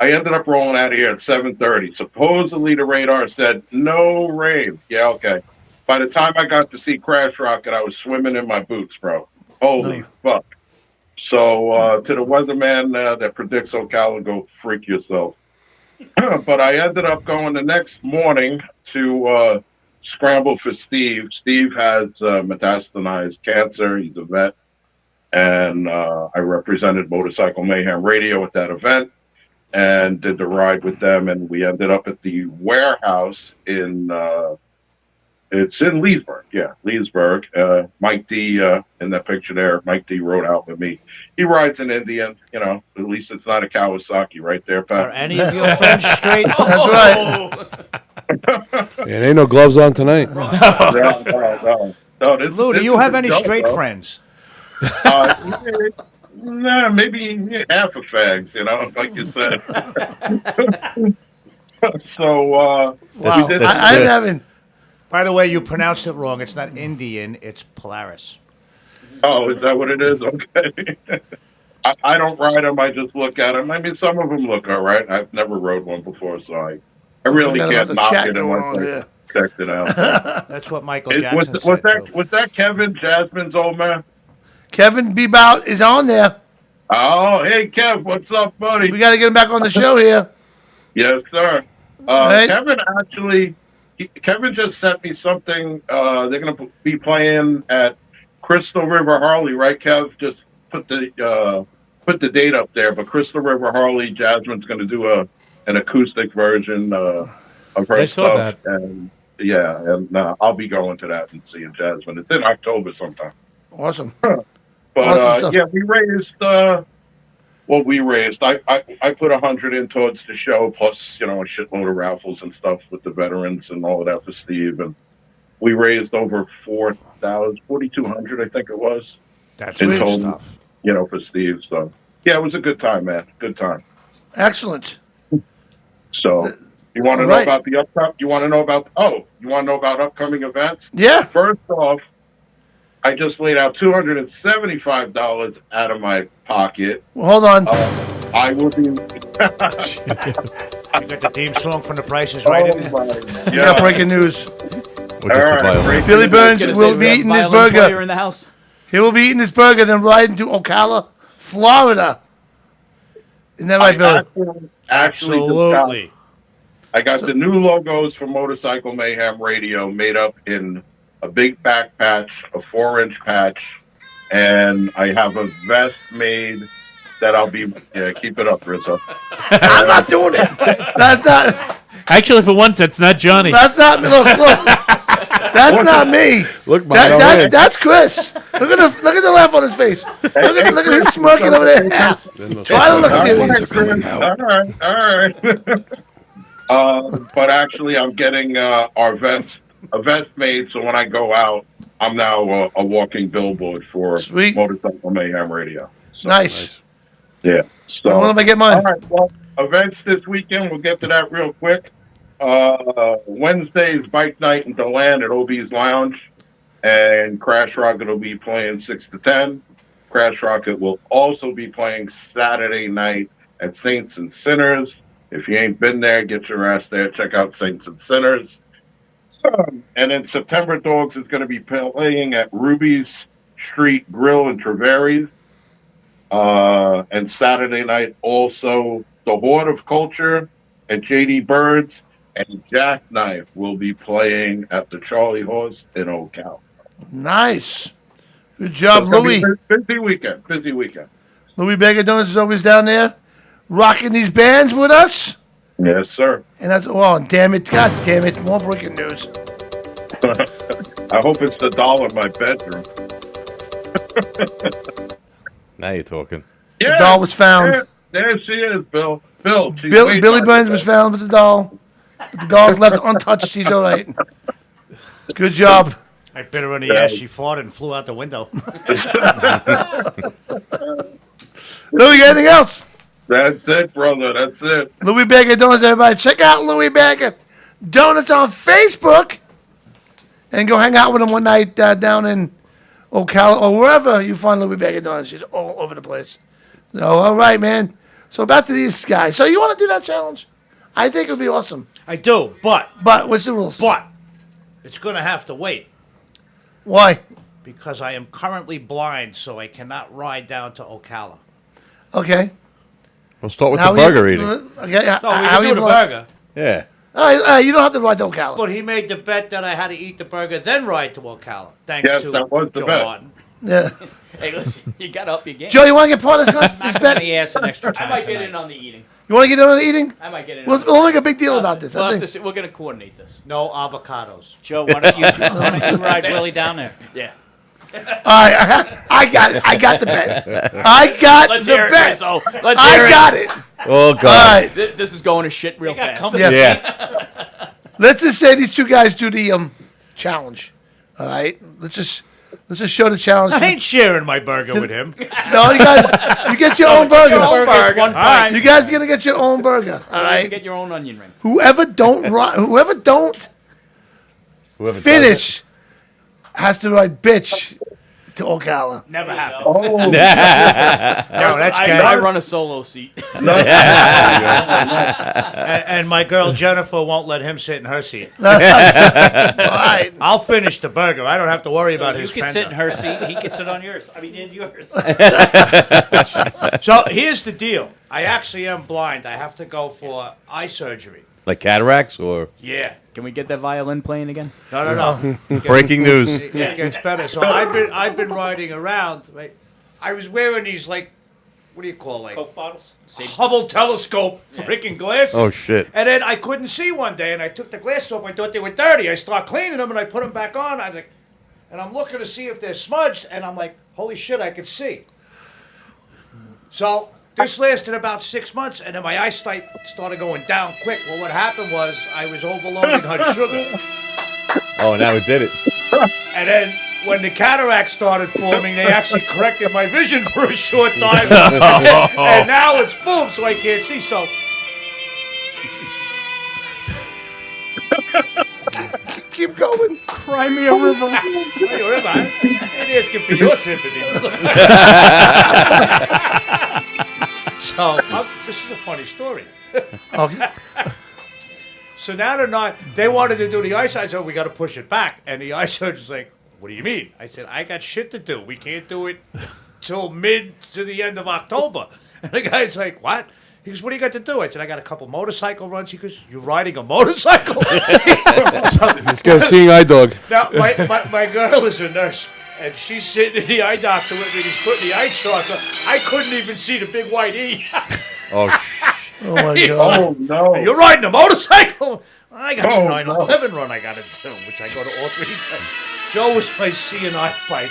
I ended up rolling out of here at 7:30. Supposedly the radar said no rain. Yeah, okay. By the time I got to see Crash Rocket, I was swimming in my boots, bro. Holy fuck. So to the weatherman that predicts Ocala, go freak yourself. But I ended up going the next morning to scramble for Steve. Steve has metastasized cancer. He's a vet. And I represented Motorcycle Mayhem Radio at that event and did the ride with them. And we ended up at the warehouse in it's in Leesburg. Yeah, Leesburg. Mike D in that picture there. Mike D rode out with me. He rides an Indian. You know, at least it's not a Kawasaki right there, Are Pat. any of your friends straight? That's right. Yeah, ain't no gloves on tonight. No, Lou, do you have any straight friends? Nah, maybe half of fags, you know, like you said. So, Wow. we did- I haven't. By the way, you pronounced it wrong. It's not Indian. It's Polaris. oh, is that what it is? Okay. I don't ride them. I just look at them. I mean, some of them look all right. I've never rode one before, so I really Forgot can't about the knock chat it going unless on I here. checked it out. That's what Michael was, Jackson was said. that too. was that Kevin Jasmine's old man? Kevin Bebout is on there. Oh, hey Kev, what's up, buddy? We got to get him back on the show here. Yes, sir. Right. Kevin actually, Kevin just sent me something. They're going to be playing at Crystal River Harley, right, Kev? Just put the date up there. But Crystal River Harley, Jasmine's going to do an acoustic version of her I saw stuff. And yeah, and I'll be going to that and seeing Jasmine. It's in October sometime. Awesome. But Awesome stuff. yeah, we raised. We raised. I put 100 in towards the show, plus a shitload of raffles and stuff with the veterans and all of that for Steve, and we raised over 4,200, I think it was. That's in good total, stuff. for Steve. So yeah, it was a good time, man. Good time. Excellent. So you want to All know right. about the upcoming? You want to know about upcoming events? Yeah. First off, I just laid out $275 out of my pocket. Well, hold on. I will be. You got the theme song from The Price is Right in there? We got breaking news. Or just a violin. Billy Burns Gonna will say be we have eating his violin player burger. in the house. He will be eating his burger, then riding to Ocala, Florida. Isn't that right, Billy? Actually, Absolutely. I got the new logos for Motorcycle Mayhem Radio made up in a big back patch, a 4-inch patch, and I have a vest made that I'll be. Yeah, keep it up, Rizzo. I'm not doing it. That's not. Actually, for once, that's not Johnny. That's not me. Look. That's not me. Look, behind our hands. That's Chris. Look at the laugh on his face. Look at his smirking over there. Try to look serious. All right. But actually, I'm getting our vest a vest made, so when I go out, I'm now a walking billboard for Sweet. Motorcycle Mayhem Radio. So, Nice. yeah. So, When am I get mine? all right. Well, events this weekend. We'll get to that real quick. Wednesday is bike night in DeLand at OB's Lounge, and Crash Rocket will be playing 6 to 10. Crash Rocket will also be playing Saturday night at Saints and Sinners. If you ain't been there, get your ass there. Check out Saints and Sinners. And then September Dogs is going to be playing at Ruby's Street Grill in Treveri. And Saturday night also the Horde of Culture at JD Birds, and Jackknife will be playing at the Charlie Horse in Ocala. Nice. Good job, It's gonna be Louis. a busy weekend. Busy weekend. Louis Baker Donuts is always down there rocking these bands with us. Yes, sir. And that's, oh, damn it. God damn it. More breaking news. I hope it's the doll in my bedroom. Now you're talking. The doll was found. There she is, Bill. Bill. She's Billy waiting. Burns was found with the doll. The doll's left untouched. She's all right. Good job. I bit her in the ass. She farted and flew out the window. Louis, got anything else? That's it, brother. That's it. Louis Baker Donuts, everybody. Check out Louis Baker Donuts on Facebook. And go hang out with him one night down in Ocala or wherever you find Louis Baker Donuts. She's all over the place. So, all right, man. So, back to these guys. So, you want to do that challenge? I think it would be awesome. I do, but What's the rules? But it's going to have to wait. Why? Because I am currently blind, so I cannot ride down to Ocala. Okay. We'll start with How the you- burger eating. Okay. No, we how can you do the blind? burger. Yeah. All right, you don't have to ride to Ocala. But he made the bet that I had to eat the burger, then ride to Ocala. Thanks Yes, to that was the Joe bet. Martin. Yeah. Hey, listen, you got to up your game. Joe, you want to get part of this, this Let bet? me ask an extra time. I might get in on the eating. You want to get in on the eating? I might get in. We'll make a big deal about this. We'll I have think. to see, we're going to coordinate this. No avocados. Joe, why don't you ride Willie down there? Yeah. All right, I got it. I got the bet. I got Let's the hear it, bet. Rizzo. Let's hear I it. got it. Oh, God. All right. This is going to shit real fast. Yeah. Let's just say these two guys do the challenge. All right. Let's just show the challenge. I ain't sharing my burger with him. No, you guys, you get your own burger. Your own burger. All right. You guys gonna get your own burger. All You right. get your own onion ring. Whoever don't Whoever does finish has to ride bitch to Ocala. Never happened. Oh, No, that's I gay. run a solo seat. And my girl Jennifer won't let him sit in her seat. All right. I'll finish the burger. I don't have to worry about You his can fender. sit in her seat. He can sit on yours. I mean, in yours. So here's the deal. I actually am blind. I have to go for eye surgery. Like cataracts or Yeah. Can we get that violin playing again? No. breaking news? It gets better. So I've been riding around. Right? I was wearing these what do you call Coke bottles. Hubble telescope freaking glasses. Oh, shit. And then I couldn't see one day, and I took the glasses off. I thought they were dirty. I start cleaning them, and I put them back on. I was like, and I'm looking to see if they're smudged, and I'm like, holy shit, I could see. So this lasted about 6 months, and then my eyesight started going down quick. Well, what happened was I was overloading her sugar. Oh, now it did it. And then when the cataracts started forming, they actually corrected my vision for a short time. And now it's boom, so I can't see. So Keep going. Cry me a river. hey, whatever, I ain't asking for your sympathy. So this is a funny story. Okay. So now they're not. They wanted to do the eye surgery. So we got to push it back. And the eye surgeon's like, "What do you mean?" I said, "I got shit to do. We can't do it till mid to the end of October." And the guy's like, "What?" He goes, "What do you got to do?" I said, "I got a couple motorcycle runs." He goes, "You're riding a motorcycle?" This guy's seeing eye dog. Now my girl is a nurse. And she's sitting in the eye doctor with me. He's putting the eye chart on. I couldn't even see the big white E. Oh, shh. Oh my God. Oh, no. You're riding a motorcycle? I got Oh, a 911 run I got to do, which I go to all three times. Joe was my C&I bike.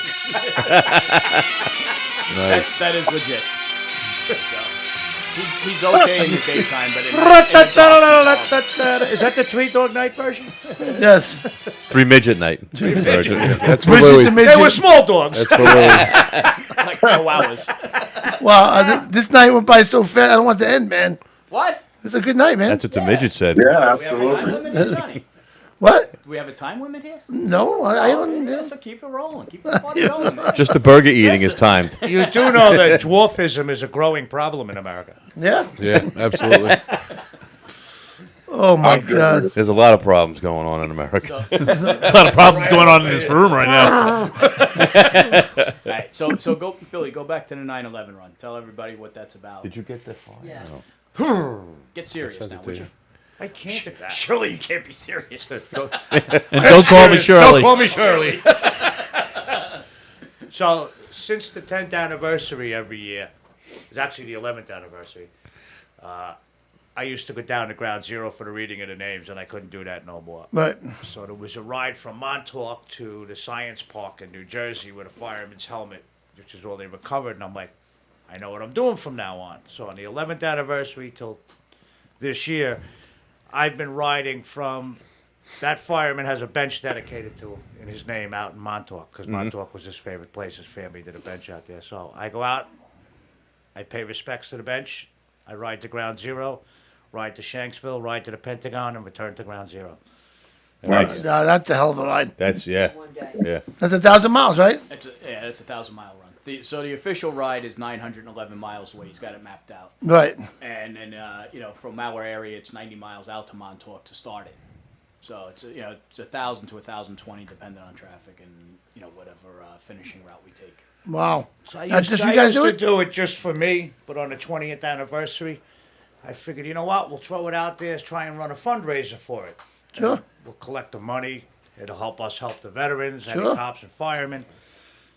That is legit. He's okay in the daytime, but in the Is that the Three Dog Night version? Yes. 3 midget night. That's for Bridget Louis. the Midget. They were small dogs. That's for Louis. like chihuahuas. Wow, this night went by so fast. I don't want it to end, man. What? It's a good night, man. That's what the midget said. Yeah, Do we have a time absolutely. limit here, Johnny? What? Do we have a time limit here? No, I don't. Yeah, so keep it rolling. Keep the party going. Man. Just the burger eating is timed. You do know that dwarfism is a growing problem in America. Yeah. Yeah, absolutely. Oh my I'm good. God. There's a lot of problems going on in America. A lot of problems going on in this room right now. All right, so go, Billy. Go back to the 9/11 run. Tell everybody what that's about. Did you get that far? Yeah. Get serious now, would you? I can't do that. Surely you can't be serious. And don't call me Shirley. Don't call me Shirley. So, since the 10th anniversary every year, it's actually the 11th anniversary, I used to go down to Ground Zero for the reading of the names, and I couldn't do that no more. Right. So there was a ride from Montauk to the Science Park in New Jersey with a fireman's helmet, which is all they recovered, and I'm like, I know what I'm doing from now on. So on the 11th anniversary till this year, I've been riding from, that fireman has a bench dedicated to him in his name out in Montauk, because Montauk was his favorite place. His family did a bench out there. So I go out, I pay respects to the bench, I ride to Ground Zero, ride to Shanksville, ride to the Pentagon, and return to Ground Zero. Nice. That's a hell of a ride. That's, yeah. One day. Yeah. That's 1,000 miles, right? It's a 1,000-mile run. So the official ride is 911 miles away. He's got it mapped out. Right. And then from our area, it's 90 miles out to Montauk to start it. So it's it's 1,000 to 1,020 depending on traffic and whatever finishing route we take. Wow. So I That's used, just I you guys used do to it? do it just for me, but on the 20th anniversary, I figured, you know what, we'll throw it out there, try and run a fundraiser for it. Sure. We'll collect the money. It'll help us help the veterans, any Sure. cops and firemen.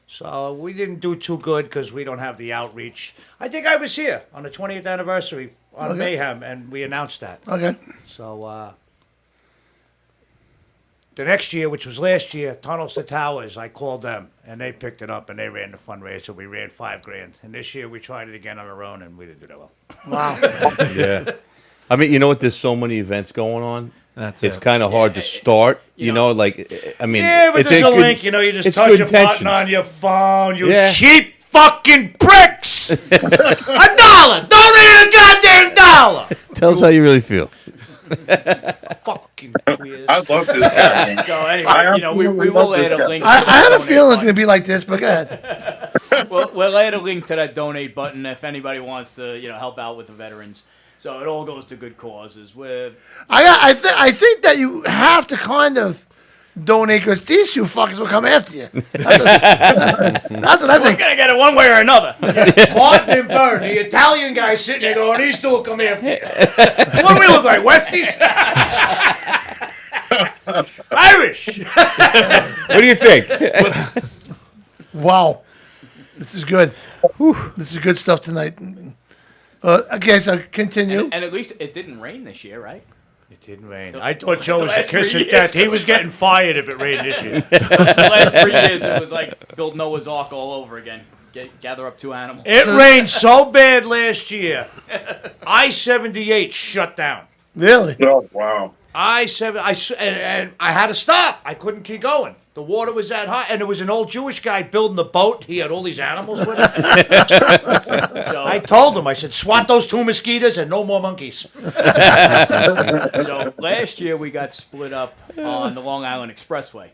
So we didn't do too good because we don't have the outreach. I think I was here on the 20th anniversary on Okay. Mayhem, and we announced that. Okay. So the next year, which was last year, Tunnels to Towers, I called them, and they picked it up, and they ran the fundraiser. We ran $5,000. And this year, we tried it again on our own, and we didn't do that well. Wow. Yeah. I mean, you know what? There's so many events going on. That's It's it. kind of hard to start. You know, like, I mean, Yeah, but it's there's a good- link, you just it's touch good a button intentions. on your phone, you Yeah. cheap fucking pricks! $1! Donate a goddamn dollar! Tell us how you really feel. Fucking weird. I love this. So I anyway, we will add a link. I to had that a donate feeling it's button. going to be like this, but go ahead. We'll add a link to that donate button if anybody wants to help out with the veterans. So it all goes to good causes. I think that you have to kind of donate because these two fuckers will come after you. That's what I We're think. gonna get it one way or another. Martin and Byrne, the Italian guy sitting there going, these two will come after you. What do we look like, Westies? Irish! What do you think? Wow. This is good. This is good stuff tonight. Okay, so continue. And at least it didn't rain this year, right? It didn't rain. I thought Joe the was last the kiss 3 of death. years, He it was was getting fired if it rained this year. The last 3 years it was like build Noah's Ark all over again. Gather up 2 animals. It rained so bad last year. I-78 shut down. Really? Oh, wow. And I had to stop. I couldn't keep going. The water was that high, and there was an old Jewish guy building the boat. He had all these animals with him. So, I told him, I said, swat those 2 mosquitoes and no more monkeys. so last year we got split up on the Long Island Expressway.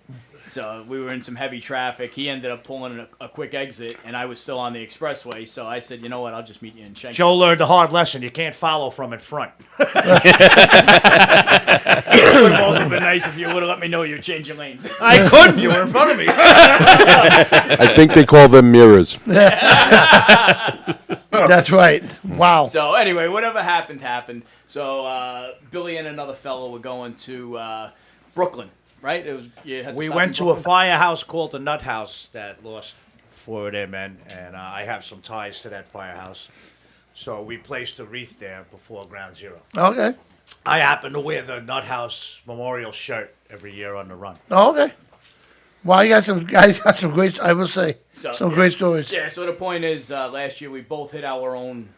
So we were in some heavy traffic. He ended up pulling a quick exit, and I was still on the expressway. So I said, you know what, I'll just meet you in Shanksville. Joe learned a hard lesson. You can't follow from in front. It would have also been nice if you would have let me know you're changing lanes. I couldn't. You were in front of me. I think they call them mirrors. That's right. Wow. So anyway, whatever happened, happened. So Billy and another fellow were going to Brooklyn, right? It was you had to We stop went in to a Brooklyn? firehouse called the Nut House that lost 4 of their men, and I have some ties to that firehouse. So we placed a wreath there before Ground Zero. Okay. I happen to wear the Nut House memorial shirt every year on the run. Okay. Wow, you got some guys got some great. I will say So, some yeah. great stories. Yeah. So the point is, last year we both hit our own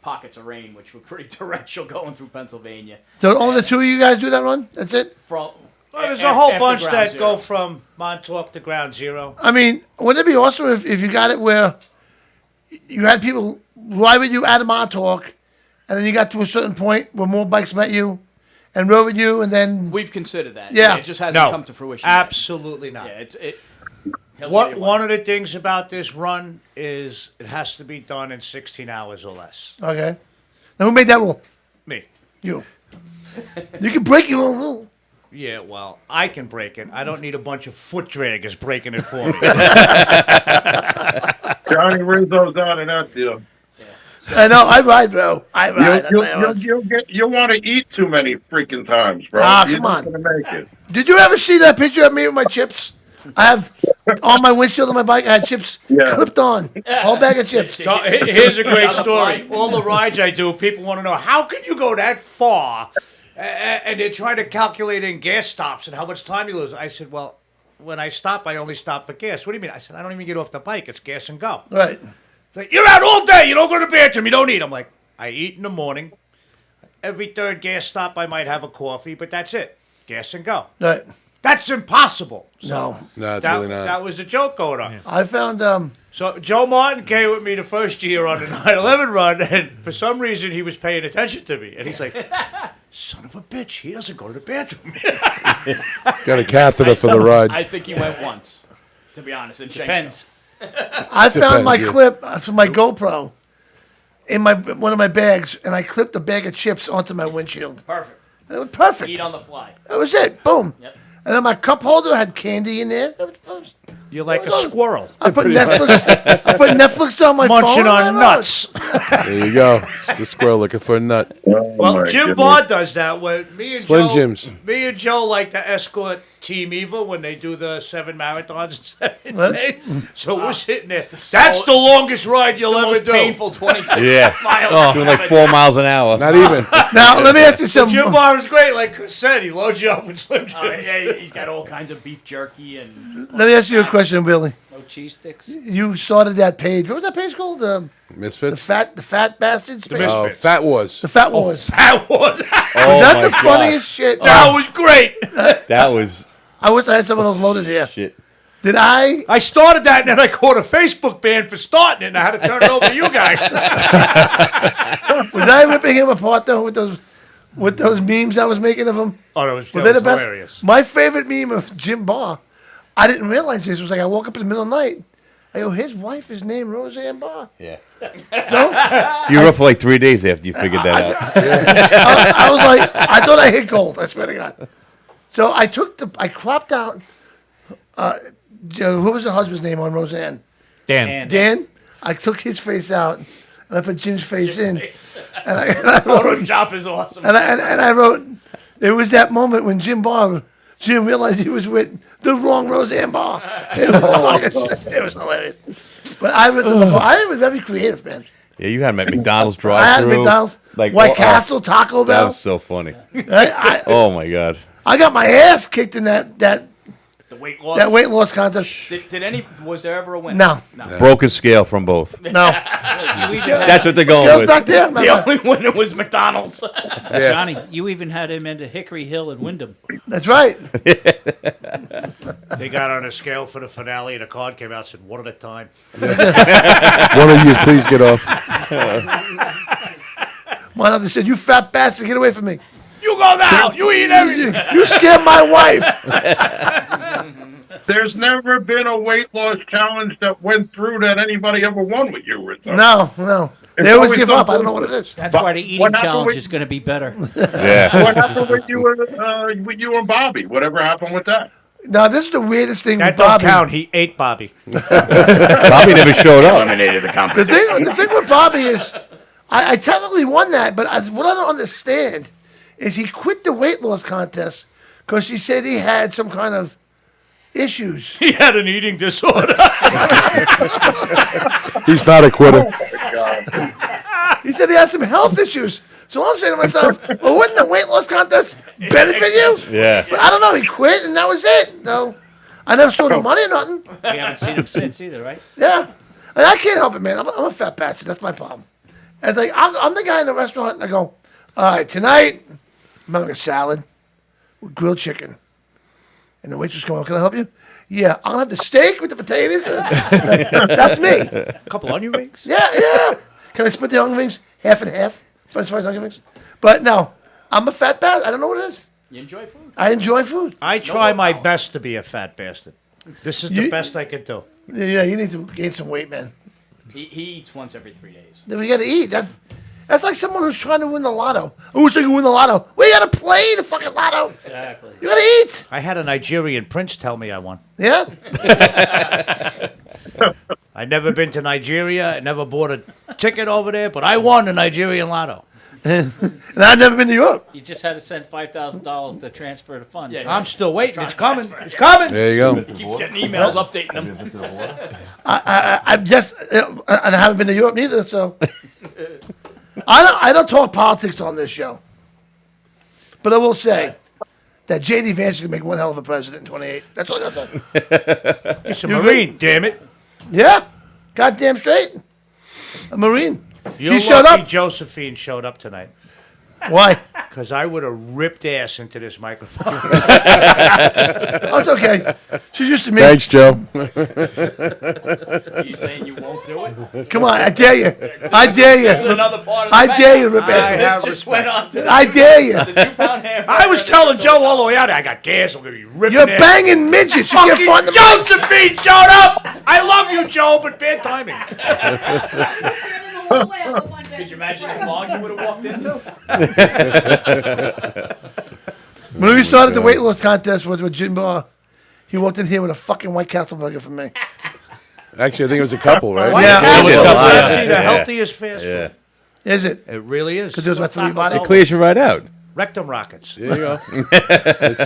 pockets of rain, which were pretty torrential going through Pennsylvania. So only the two of you guys do that run? That's it? From Well, there's a whole after bunch Ground that Zero. go from Montauk to Ground Zero. I mean, wouldn't it be awesome if you got it where you had people ride with you out of Montauk, and then you got to a certain point where more bikes met you and rode with you, and then We've considered that. Yeah. It just hasn't No, come to fruition. yet. absolutely not. Yeah, he'll tell you why. One of the things about this run is it has to be done in 16 hours or less. okay. Now who made that rule? Me. You. You can break your own rule. Yeah, well, I can break it. I don't need a bunch of foot draggers breaking it for me. Johnny Rizzo's out of that deal. I know. I ride, bro. I ride. I tell you what. You want to eat too many freaking times, bro. Ah, You're come not on. gonna make it. Did you ever see that picture of me with my chips? I have on my windshield of my bike. I had chips Yeah. clipped on, whole bag of chips. So here's a great On the story. flight. All the rides I do, people want to know, how can you go that far? And they're trying to calculate in gas stops and how much time you lose. I said, well, when I stop, I only stop for gas. What do you mean? I said, I don't even get off the bike. It's gas and go. Right. It's like, you're out all day. You don't go to the bathroom. You don't eat. I'm like, I eat in the morning. Every third gas stop, I might have a coffee, but that's it. Gas and go. Right. That's impossible. No. No, it's that, really not. that was the joke going on. I found So Joe Martin came with me the first year on the 9/11 run, and for some reason he was paying attention to me, and he's like, "Son of a bitch, he doesn't go to the bathroom." Got a catheter for the ride. I think he went once, to be honest. In Depends. I found my yeah. clip for my GoPro in my one of my bags, and I clipped a bag of chips onto my windshield. Perfect. It was perfect. Eat on the fly. That was it. Boom. Yep. And then my cup holder had candy in there. It was- You're like a squirrel I put Netflix on my munching phone. on and I rode. nuts. There you go. It's the squirrel looking for a nut. Well, Jim Barr does that when me and Slim Joe. Jims. Me and Joe like to escort Team Eva when they do the 7 marathons in 7 What? days. So we're sitting there. That's the longest ride you'll The ever most do. painful 26 Yeah. miles. Doing like 4 miles an hour. Not even. Now let me ask you something. Jim Barr is great. Like Chris said, he loads you up with Slim Jims. Yeah, he's got all kinds of beef jerky and. Let me ask you a question, Billy. No cheese sticks. You started that page. What was that page called? The Misfits? fat bastards. page? Oh, Fat Wars. The Fat Wars. That was Oh Is that my the God. funniest shit? that was great. That was I wish I had some of those loaded here. shit. Did I? I started that and then I caught a Facebook ban for starting it and I had to turn it over to you guys. Was I ripping him apart though with those memes I was making of him? Oh, that was Were they the best? hilarious. My favorite meme of Jim Barr, I didn't realize this. It was like I woke up in the middle of the night. I go, his wife is named Roseanne Barr. Yeah. So You were up for like 3 days after you figured that out. I was like, I thought I hit gold. I swear to God. So I cropped out. Who was the husband's name on Roseanne? Dan. Dan. I took his face out and I put Jim's face in. And I wrote, Photoshop is awesome. and I wrote, it was that moment when Jim realized he was with the wrong Roseanne Barr. It was hilarious. But I was very creative, man. Yeah, you had him at McDonald's I had drive-thru. McDonald's, Like White oh, Castle, Taco That Bell. was so funny. I Oh my God. got my ass kicked in that The weight loss. weight loss contest. Was there ever a winner? No, Broken scale from both. no. That's what they're going Goes with. back there. The only winner was McDonald's. Yeah. Johnny, you even had him into Hickory Hill and Wyndham. That's right. They got on a scale for the finale and a card came out and said, one at a time. One of you, please get off. My other said, "You fat bastard, get away from me! You go now. You eat everything. You scared my wife." There's never been a weight loss challenge that went through that anybody ever won with you, Rizzo. No. They always give up. I don't know what it is. That's why the eating what happened challenge with- is going to be better. Yeah. What happened with you and Bobby? Whatever happened with that? Now this is the weirdest thing That with don't Bobby. count. He ate Bobby. Bobby never showed up. Eliminated the competition. The thing with Bobby is, I technically won that, but what I don't understand is he quit the weight loss contest because she said he had some kind of issues. He had an eating disorder. He's not a quitter. He said he had some health issues. So I'm saying to myself, well, wouldn't the weight loss contest benefit you? Yeah. But I don't know. He quit, and that was it. No, I never saw the money or nothing. We haven't seen him since either, right? Yeah, and I can't help it, man. I'm a fat bastard. That's my problem. It's like I'm the guy in the restaurant. And I go, all right, tonight I'm having a salad with grilled chicken. And the waitress comes, can I help you? Yeah, I'll have the steak with the potatoes. That's me. A couple onion rings. Yeah. Can I split the onion rings half and half? French fries, onion rings. But no, I'm a fat bastard. I don't know what it is. You enjoy food? I enjoy food. I try my best to be a fat bastard. This is the best I can do. Yeah, you need to gain some weight, man. He eats once every 3 days. Then we got to eat. That's like someone who's trying to win the lotto. Who's trying to win the lotto? We got to play the fucking lotto. Exactly. You got to eat. I had a Nigerian prince tell me I won. Yeah. I'd never been to Nigeria. I never bought a ticket over there, but I won the Nigerian lotto. And I've never been to Europe. You just had to send $5,000 to transfer the funds. Yeah, I'm still waiting. It's coming. It's coming. There you go. He keeps getting emails updating him. I'm just, and I haven't been to Europe neither. So I don't talk politics on this show. But I will say that J.D. Vance can make one hell of a president in 28. That's all I got to say. He's a Marine, damn it. Yeah, goddamn straight. A Marine. You're He showed lucky up. Josephine showed up tonight. Why? Because I would have ripped ass into this microphone. Oh, it's okay. She's used to me. Thanks, Joe. Are you saying you won't do it? Come on, I dare you. I dare This is you. another part of the I match. dare you, Rip I ass. have This just went on to the I dare you. 2-pound hamburger. I was telling Joe all the way out there, I got gas. I'm going to be ripping You're ass. banging midgets. You can't Fucking find the Josephine showed up. I love you, Joe, but bad timing. Could you imagine the fog you would have walked into? When we started the weight loss contest with Jim, he walked in here with a fucking White Castle burger for me. Actually, I think it was a couple, right? White Yeah. Castle Yeah. is Yeah. actually the healthiest fast food. Yeah. Is it? It really is. Because there's my three body. It clears you right out. Rectum rockets. There you go. That's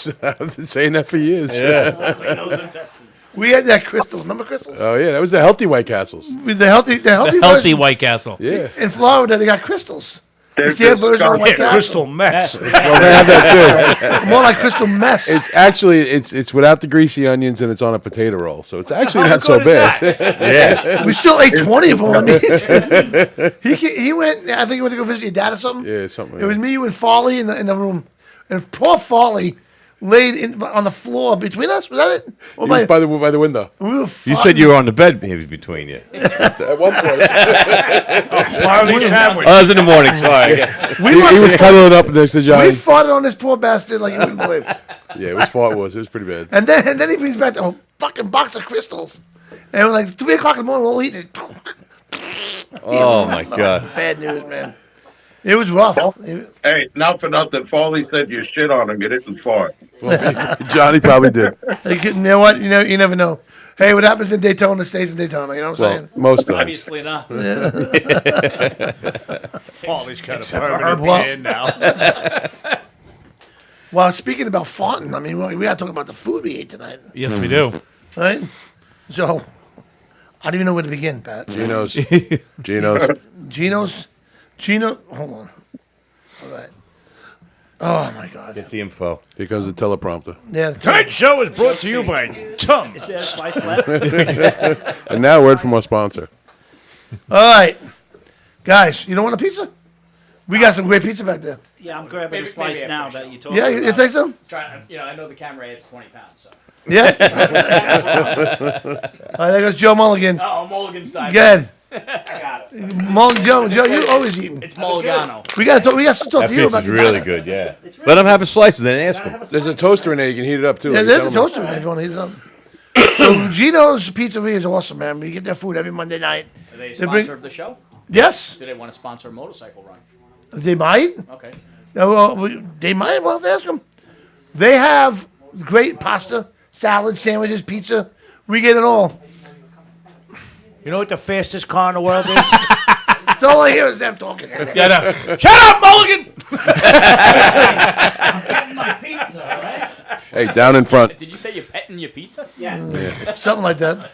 it. I've been saying that for years. Yeah. Clean those intestines. We had that crystals. Remember crystals? Oh yeah, that was the healthy White Castles. With the healthy Healthy version. White Castle. Yeah. In Florida, they got crystals. They're It's their version of White disgusting. Castle. Crystal Mets. Well, they have that too. More like crystal mess. It's actually it's without the greasy onions and it's on a potato roll, so it's actually not so good is bad. Yeah. We still ate 20 of them. I mean, he went. I think he went to go visit your dad or something. Yeah, something. It was me with Farley in the room, and poor Farley laid on the floor between us. Was that it? Or He was by the window. we were You fighting. said you were on the bed maybe between you. At one point, Farley sandwich. Oh, it was in the morning. Sorry. he was cuddling up next to We Johnny. farted on this poor bastard like you wouldn't believe. Yeah, it was fart was. It was pretty bad. And then he brings back the fucking box of crystals, and it was like 3 o'clock in the morning. We're all eating it. Oh my God. Bad news, man. It was rough. Hey, not for nothing. Foley said you shit on him. You didn't fart. Johnny probably did. You know what? You never know. Hey, what happens in Daytona stays in Daytona. You know what I'm Well, saying? most times. Obviously not. Farley's got a for permanent Herb tan now. Well, speaking about farting, I mean, we got to talk about the food we ate tonight, Yes, we do. right? So, I don't even know where to begin, Pat. Geno's. Gino, hold on. All right. Oh, my God. Get the info. Here comes the teleprompter. Yeah. Tonight's show is brought to you by Tum. Is there a slice left? And now a word from our sponsor. All right. Guys, you don't want a pizza? We got some great pizza back there. Yeah, I'm grabbing Maybe- a slice maybe now after that you told Yeah, me you about. take some? Trying to, I know the camera adds 20 pounds. So. Yeah. All right, there goes Joe Mulligan. Oh, Mulligan's died. Good. I got it. Joe, you always eating. It's Mulligano. We got to talk That to you about pizza's the really diner. good, yeah. Let him have a slice and then ask him. There's a toaster in there. You can heat it up too. Yeah, like there's a gentlemen. toaster in there if you want to heat it up. So Gino's Pizzeria is awesome, man. We get their food every Monday night. Are they a They sponsor bring- of the show? Yes, Do they want to sponsor a motorcycle run? they might. Okay. Yeah, well, they might. Well, have to ask them. They have great pasta, salad, sandwiches, pizza. We get it all. You know what the fastest car in the world is? That's all I hear is them talking. Yeah, no. Shut up, Mulligan! My pizza, all right? Hey, down in front. Did you say you're petting your pizza? Something like that.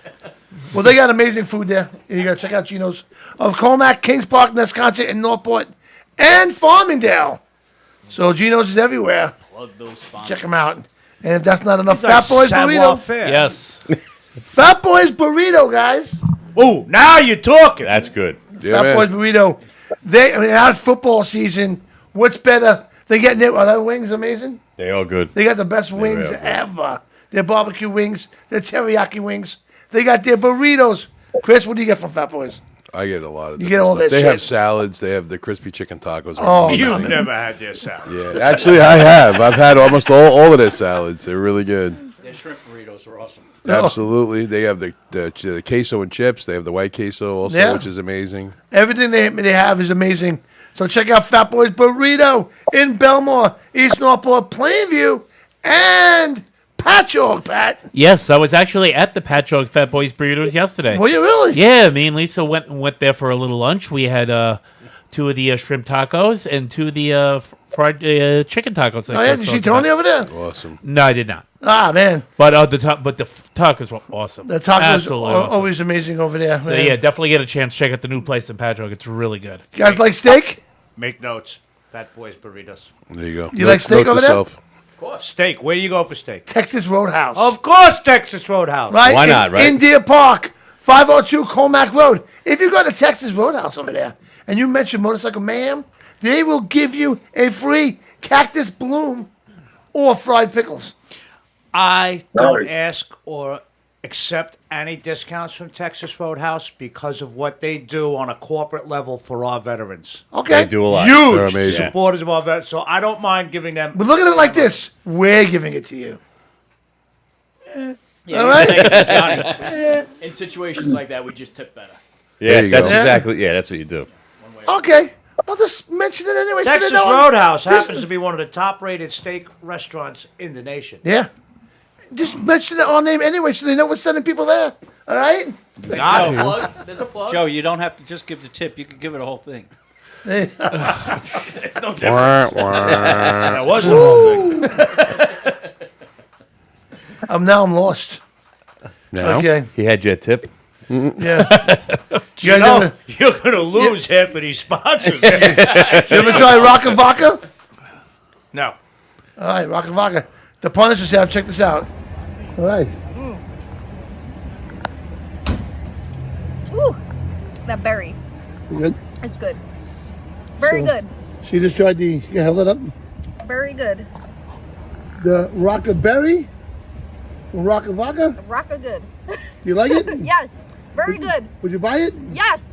Well, they got amazing food there. You got to check out Gino's of Comac, Kings Park, Nesconset, and Northport, and Farmingdale. So Gino's is everywhere. Love those sponsors. Check them out. And if that's not enough, Like Fat Boys Savoir Burrito. Faire. Yes. Fat Boys Burrito, guys. Ooh, now you're talking. That's good. Yeah, Fat man. Boys Burrito. Now it's football season. What's better? They get their wings amazing. They all good. They got the best wings really good. ever. Their barbecue wings, their teriyaki wings. They got their burritos. Chris, what do you get from Fat Boys? I get a lot of. You get all different that stuff. They have shit. salads. They have the crispy chicken tacos. Oh, You've no. never had their salad. Yeah, actually, I have. I've had almost all of their salads. They're really good. Their shrimp burritos are awesome. Absolutely. They have the queso and chips. They have the white queso also, Yeah. which is amazing. Everything they have is amazing. So check out Fat Boys Burrito in Belmore, East Northport, Plainview, and Patchogue, Pat. Yes, I was actually at the Patchogue Fat Boys Burritos yesterday. Were you really? Yeah, me and Lisa went there for a little lunch. We had 2 of the shrimp tacos and 2 of the fried chicken tacos. Oh, yeah, did you see Tony over there? Awesome. No, I did not. Ah, man. But the tacos were awesome. The tacos Absolutely are awesome. always amazing over there. So man. yeah, definitely get a chance to check out the new place in Patchogue. It's really good. You guys like steak? Make notes. Fat Boys Burritos. There you go. You like steak note over to there? self. Of course. Steak. Where do you go for steak? Texas Roadhouse. Of course, Texas Roadhouse. Right? Why in, not, right? In Deer Park, 502 Comac Road. If you go to Texas Roadhouse over there and you mention Motorcycle Mayhem, they will give you a free cactus bloom or fried pickles. I don't Right. ask or accept any discounts from Texas Roadhouse because of what they do on a corporate level for our veterans. Okay? They do a lot. Huge They're amazing. supporters of our veterans. So I don't mind giving them. But look at it like this. We're giving it to you. Yeah, All right? thank you, Johnny. In situations like that, we just tip better. There Yeah, you that's go. exactly. Yeah, that's what you do. Okay. I'll just mention it anyway. so they Texas know Roadhouse this- happens to be one of the top-rated steak restaurants in the nation. Yeah. Just mention our name anyway so they know we're sending people there. All right? Got it. Plug. There's a plug. Joe, you don't have to just give the tip. You can give it a whole thing. Hey. There's no Wah, difference. wah. That wasn't the whole thing. I'm lost. Now? Okay. He had your tip. Yeah. You guys No, ever, you're going to lose half of these sponsors. you ever try Rocka Vodka? No. All right, Rocka Vodka. The Punishers have. Check this out. All right. Ooh, that berry. You good? It's good. Very good. She just tried the. You held it up. Very good. The Rocka Berry from Rocka Vodka. Rocka good. You like it? Yes. Very good. Would you buy it? Yes.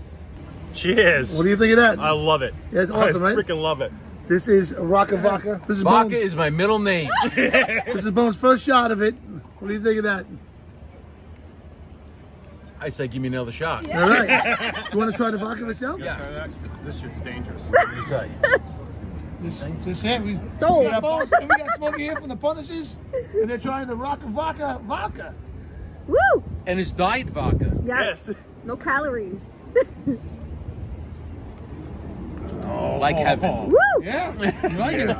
Cheers. What do you think of that? I love it. Yeah, it's awesome, I right? freaking love it. This is Rocka Vodka. This is Vodka Bones. is my middle name. This is Bones' first shot of it. What do you think of that? I say give me another shot. All right. You want to try the vodka myself? Yeah. This shit's dangerous. This here, we got Bones, and we got Smokey here from the Punishers, and they're trying the Rocka Vodka. Woo. And it's diet vodka. Yes. No calories. Like heaven. Woo. Yeah, you like it?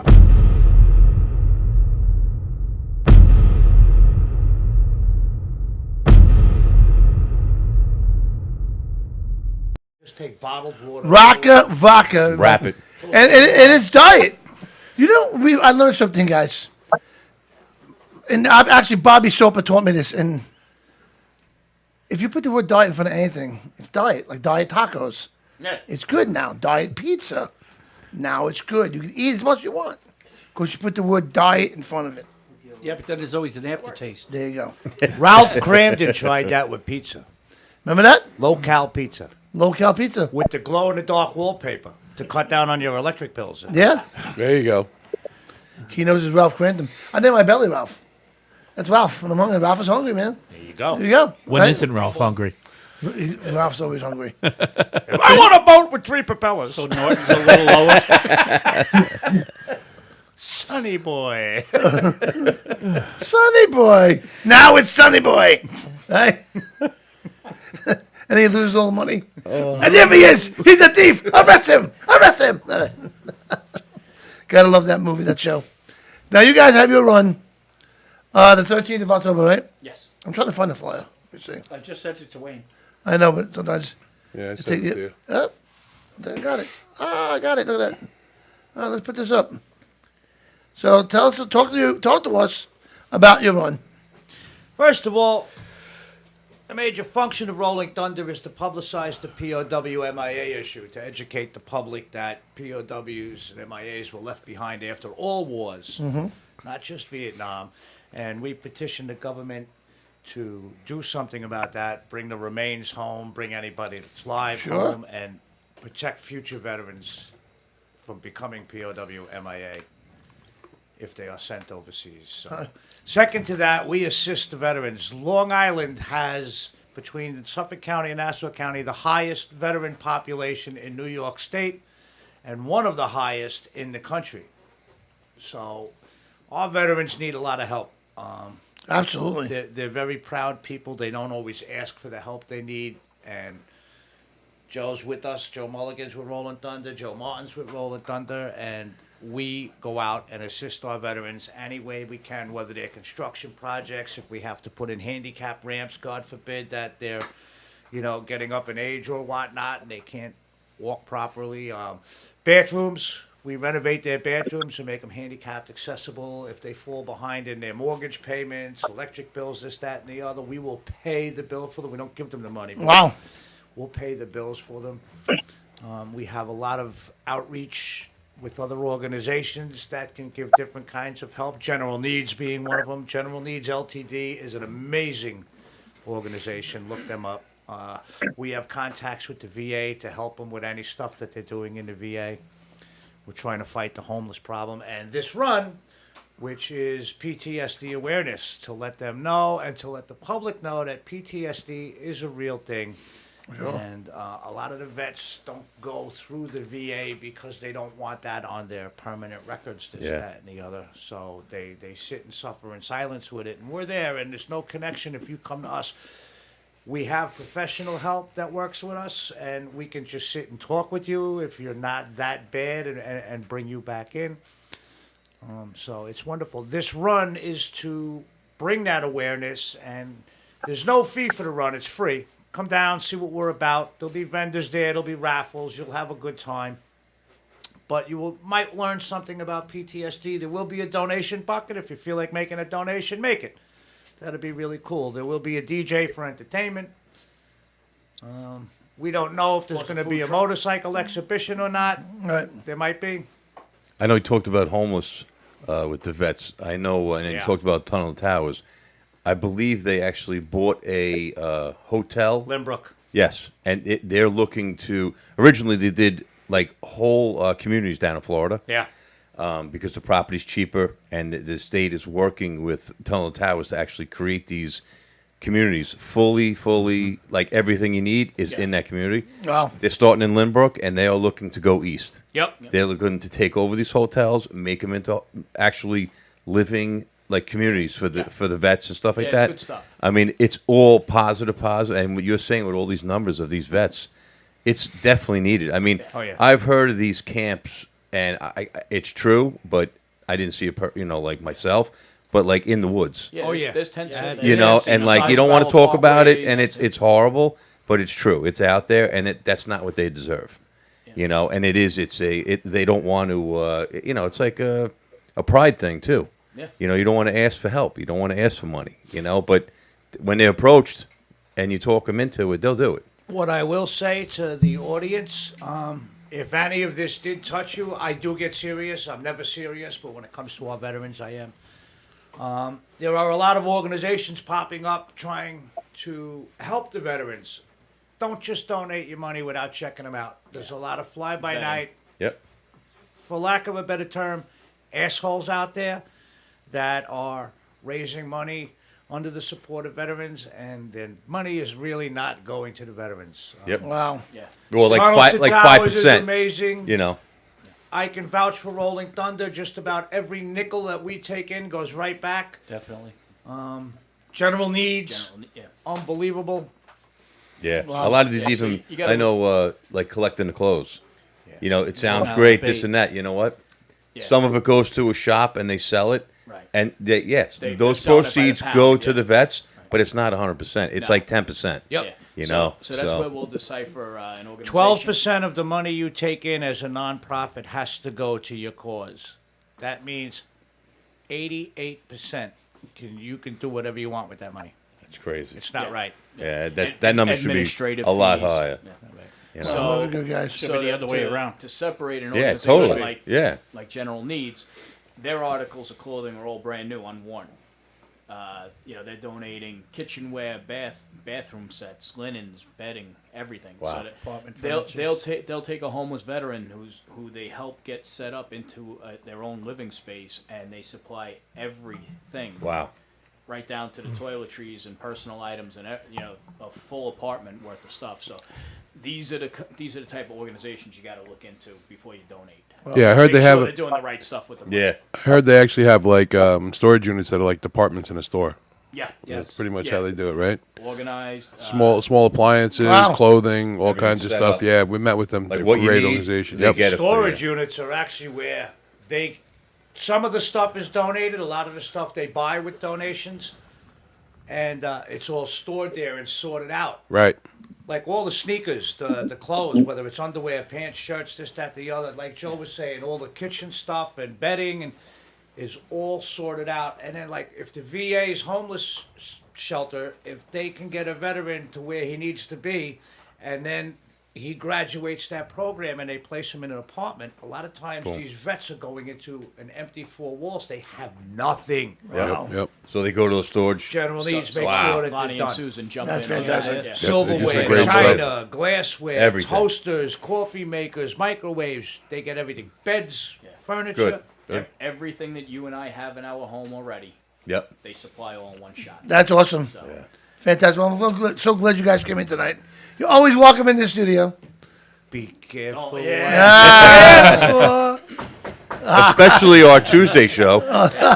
Just take bottled water. Rocka Vodka. Wrap it. And it's diet. You know, I learned something, guys. And actually, Bobby Soper taught me this. And if you put the word diet in front of anything, it's diet, like diet tacos. Yeah. It's good now. Diet pizza. Now it's good. You can eat as much as you want because you put the word diet in front of it. Yeah, but then there's always an aftertaste. There you go. Ralph Cramden tried that with pizza. Remember that? Low-cal pizza. Low-cal pizza. With the glow-in-the-dark wallpaper to cut down on your electric bills. Yeah. There you go. He knows his Ralph Crampton. I named my belly Ralph. That's Ralph. When I'm hungry, Ralph is hungry, man. There you go. There you go. When Right? not Ralph hungry? Ralph's always hungry. I want a boat with 3 propellers. So Norton's a little lower. Sonny boy. Sonny boy. Now it's Sonny boy. Right? And he loses all the money. And there he is. He's a thief. Arrest him. Arrest him. Gotta love that movie, that show. Now you guys have your run. The 13th of October, right? Yes. I'm trying to find the flyer. Let me see. I just sent it to Wayne. I know, but sometimes. Yeah, I Take said it it. to you. I got it. I got it. Look at that. Let's put this up. So talk to us about your run. First of all, The major function of Rolling Thunder is to publicize the POW MIA issue, to educate the public that POWs and MIAs were left behind after all wars, not just Vietnam. And we petitioned the government to do something about that, bring the remains home, bring anybody that's live Sure. home, and protect future veterans from becoming POW MIA if they are sent overseas. So. Second to that, we assist the veterans. Long Island has, between Suffolk County and Nassau County, the highest veteran population in New York State and one of the highest in the country. So our veterans need a lot of help. Absolutely. They're very proud people. They don't always ask for the help they need. And Joe's with us. Joe Mulligan's with Rolling Thunder. Joe Martin's with Rolling Thunder. And we go out and assist our veterans any way we can, whether they're construction projects, if we have to put in handicap ramps, God forbid that they're, getting up in age or whatnot and they can't walk properly. Bathrooms, we renovate their bathrooms to make them handicapped accessible. If they fall behind in their mortgage payments, electric bills, this, that, and the other, we will pay the bill for them. We don't give them the money. Wow. We'll pay the bills for them. We have a lot of outreach with other organizations that can give different kinds of help. General Needs being one of them. General Needs LTD is an amazing organization. Look them up. We have contacts with the VA to help them with any stuff that they're doing in the VA. We're trying to fight the homeless problem. And this run, which is PTSD awareness, to let them know and to let the public know that PTSD is a real thing. Sure. And a lot of the vets don't go through the VA because they don't want that on their permanent records, this, Yeah. that, and the other. So they sit and suffer in silence with it. And we're there, and there's no connection if you come to us. We have professional help that works with us, and we can just sit and talk with you if you're not that bad and bring you back in. So it's wonderful. This run is to bring that awareness, and there's no fee for the run. It's free. Come down, see what we're about. There'll be vendors there. There'll be raffles. You'll have a good time. But you might learn something about PTSD. There will be a donation bucket. If you feel like making a donation, make it. That'd be really cool. There will be a DJ for entertainment. We don't know if there's going to be a motorcycle exhibition or not. Right. There might be. I know you talked about homeless with the vets. I know, and you Yeah. talked about Tunnel Towers. I believe they actually bought a hotel. Limbrook. Yes, and they're looking to. Originally, they did like whole communities down in Florida. Yeah. Because the property's cheaper, and the state is working with Tunnel Towers to actually create these communities fully, like everything you need is in that community. Wow. They're starting in Lynbrook, and they are looking to go east. Yep. They're looking to take over these hotels, make them into actually living like communities for the vets and stuff like Yeah, that. it's good stuff. I mean, it's all positive, and what you're saying with all these numbers of these vets, it's definitely needed. I mean, Oh, yeah. I've heard of these camps, and it's true, but I didn't see like myself, but like in the woods. Yeah, Oh, there's, yeah. there's tents. Yeah, in You there, know, there's and like you don't want to talk about it, and it's horrible, but it's true. It's out there, and that's not what they deserve. You know, and they don't want to. It's like a pride thing too. Yeah. You know, you don't want to ask for help. You don't want to ask for money. You know, but when they're approached and you talk them into it, they'll do it. What I will say to the audience, if any of this did touch you, I do get serious. I'm never serious, but when it comes to our veterans, I am. There are a lot of organizations popping up trying to help the veterans. Don't just donate your money without checking them out. There's a lot of fly-by-night, Yep. for lack of a better term, assholes out there that are raising money under the support of veterans, and then money is really not going to the veterans. Yep. Wow. Yeah. Well, like Tunnel to Towers is 5%. amazing. You know. I can vouch for Rolling Thunder. Just about every nickel that we take in goes right back. Definitely. General Needs, Yeah. unbelievable. Yeah, Wow. a lot of these Yeah, so even you gotta- I know, like collecting the clothes. You know, it sounds Yeah. great, Bait. this and that. You know what? Yeah. Some of it goes to a shop and they sell it, Right. and They're those selling it by the proceeds pound, go to yeah. the vets, but it's not 100%. It's No. like 10%. Yep. Yeah. You So- know, So that's so- where we'll decipher an organization. 12% of the money you take in as a nonprofit has to go to your cause. That means 88% you can do whatever you want with that money. It's crazy. It's not right. Yeah, that number should be Administrative a lot fees. higher. Yeah. You know? So, Good guys. Should be the other way around. To separate an Yeah, organization totally. Yeah. like General Needs, their articles of clothing are all brand new, unworn. They're donating kitchenware, bathroom sets, linens, bedding, everything. Wow. So that Apartment they'll take a homeless veteran who they help get set up into their own living space, and they supply everything. Wow. Right down to the toiletries and personal items, and a full apartment worth of stuff. So these are the type of organizations you got to look into before you donate. Yeah, I heard Make they have. sure they're doing the right stuff with the money. Yeah. I heard they actually have like storage units that are like departments in a store. Yeah, That's pretty much how they do it, right? Organized. Small appliances, Wow. clothing, all Everything's kinds of set stuff. up. Yeah, we met with them. Like They're what a you great need, organization. they Yep. get it. Storage units are actually where some of the stuff is donated, a lot of the stuff they buy with donations, and it's all stored there and sorted out. Right. Like all the sneakers, the clothes, whether it's underwear, pants, shirts, this, that, the other. Like Joe was saying, all the kitchen stuff and bedding and is all sorted out. And then, like, if the VA's homeless shelter, if they can get a veteran to where he needs to be, and then he graduates that program and they place him in an apartment, a lot of times these vets are going into an empty four walls. They have nothing. Yep. So they go to the storage. General Needs make wow. sure that Bonnie they're and done. Susan jump That's in. fantastic. Yeah. Silverware, great china, stuff. glassware, Everything. toasters, coffee makers, microwaves. They get everything. Beds, furniture. Good. Everything that you and I have in our home already, Yep. they supply all in one shot. That's awesome. So, Fantastic. Well, I'm so glad you guys came in tonight. You're always welcome in the studio. Be careful. Oh, yeah. Especially our Tuesday show.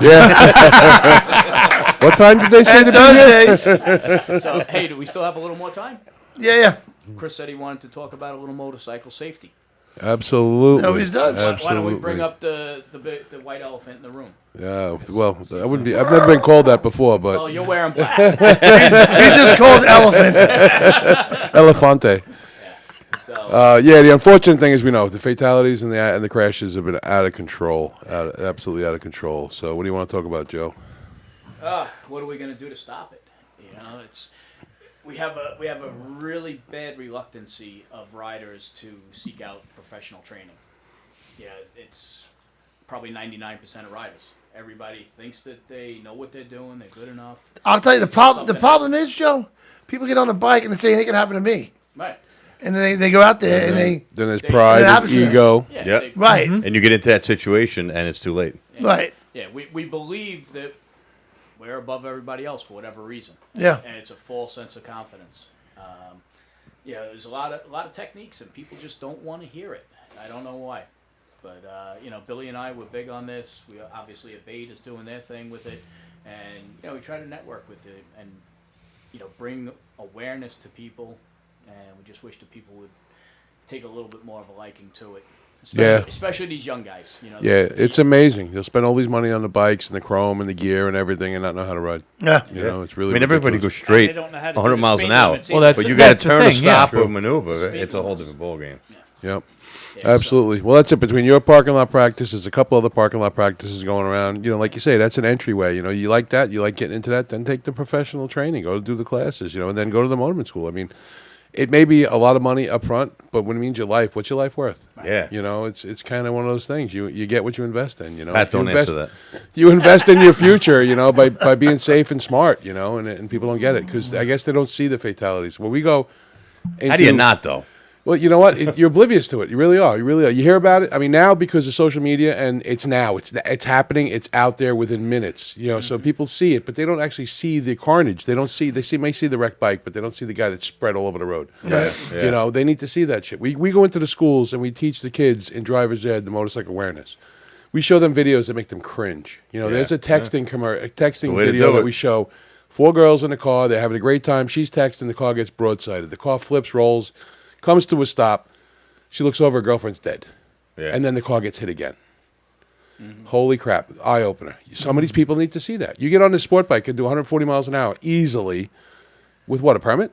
Yeah. What time did they say to be here? Thursdays. So, hey, do we still have a little more time? Yeah. Chris said he wanted to talk about a little motorcycle safety. Absolutely. He always does. Why don't we bring Absolutely. up the white elephant in the room? Yeah. Well, I wouldn't be. I've never been called that before, but Oh, you're wearing black. He's just called Elephant. Elefante. So, Yeah, the unfortunate thing is we know the fatalities and the crashes have been out of control, absolutely out of control. So, what do you want to talk about, Joe? what are we going to do to stop it? We have a really bad reluctancy of riders to seek out professional training. Yeah, it's probably 99% of riders. Everybody thinks that they know what they're doing, they're good enough. I'll tell you, the Something problem is, Joe, people get on the bike and they say it can happen to me. Right. And then they go out there and Then there's They- pride It and happens to them. ego. Yeah. Yep. they- right, And you get into that situation and it's too late. right. Yeah, we believe that we're above everybody else for whatever reason. Yeah. And it's a false sense of confidence. There's a lot of techniques and people just don't want to hear it. I don't know why. But, Billy and I were big on this. We obviously Abate is doing their thing with it. And, we try to network with it and, bring awareness to people. And we just wish that people would take a little bit more of a liking to it. Especially these young guys. Yeah, it's amazing. They'll spend all these money on the bikes and the chrome and the gear and everything and not know how to ride. Yeah. You know, it's really I mean, everybody goes ridiculous. straight They don't know how to do 100 the miles speed an hour. limits Well, that's- but you got that's to the turn, thing, yeah. stop, or maneuver. It's a whole different ballgame. Yep. Yeah, Absolutely. Well, that's it. Between your parking lot practice, there's a couple other parking lot practices going around. Like you say, that's an entryway. You like that, you like getting into that, then take the professional training, go do the classes, and then go to the motorman school. I mean, it may be a lot of money up front, but when it means your life, what's your life worth? Yeah. It's kind of one of those things. You get what you invest in. Pat, If you don't invest, answer that. You invest in your future, by being safe and smart, and people don't get it because I guess they don't see the fatalities. When we go, How do you not, though? Well, you know what? You're oblivious to it. You really are. You really are. You hear about it. I mean, now because of social media and it's happening. It's out there within minutes. So people see it, but they don't actually see the carnage. They don't see. May see the wrecked bike, but they don't see the guy that's spread all over the road. Right. Yeah. They need to see that shit. We go into the schools and we teach the kids in driver's ed the motorcycle awareness. We show them videos that make them cringe. There's a texting a texting way to video do that it. we show. 4 girls in a car. They're having a great time. She's texting. The car gets broadsided. The car flips, rolls, comes to a stop. She looks over, her girlfriend's dead. Yeah. And then the car gets hit again. Holy crap. Eye opener. Some of these people need to see that. You get on this sport bike and do 140 miles an hour easily with what, a permit?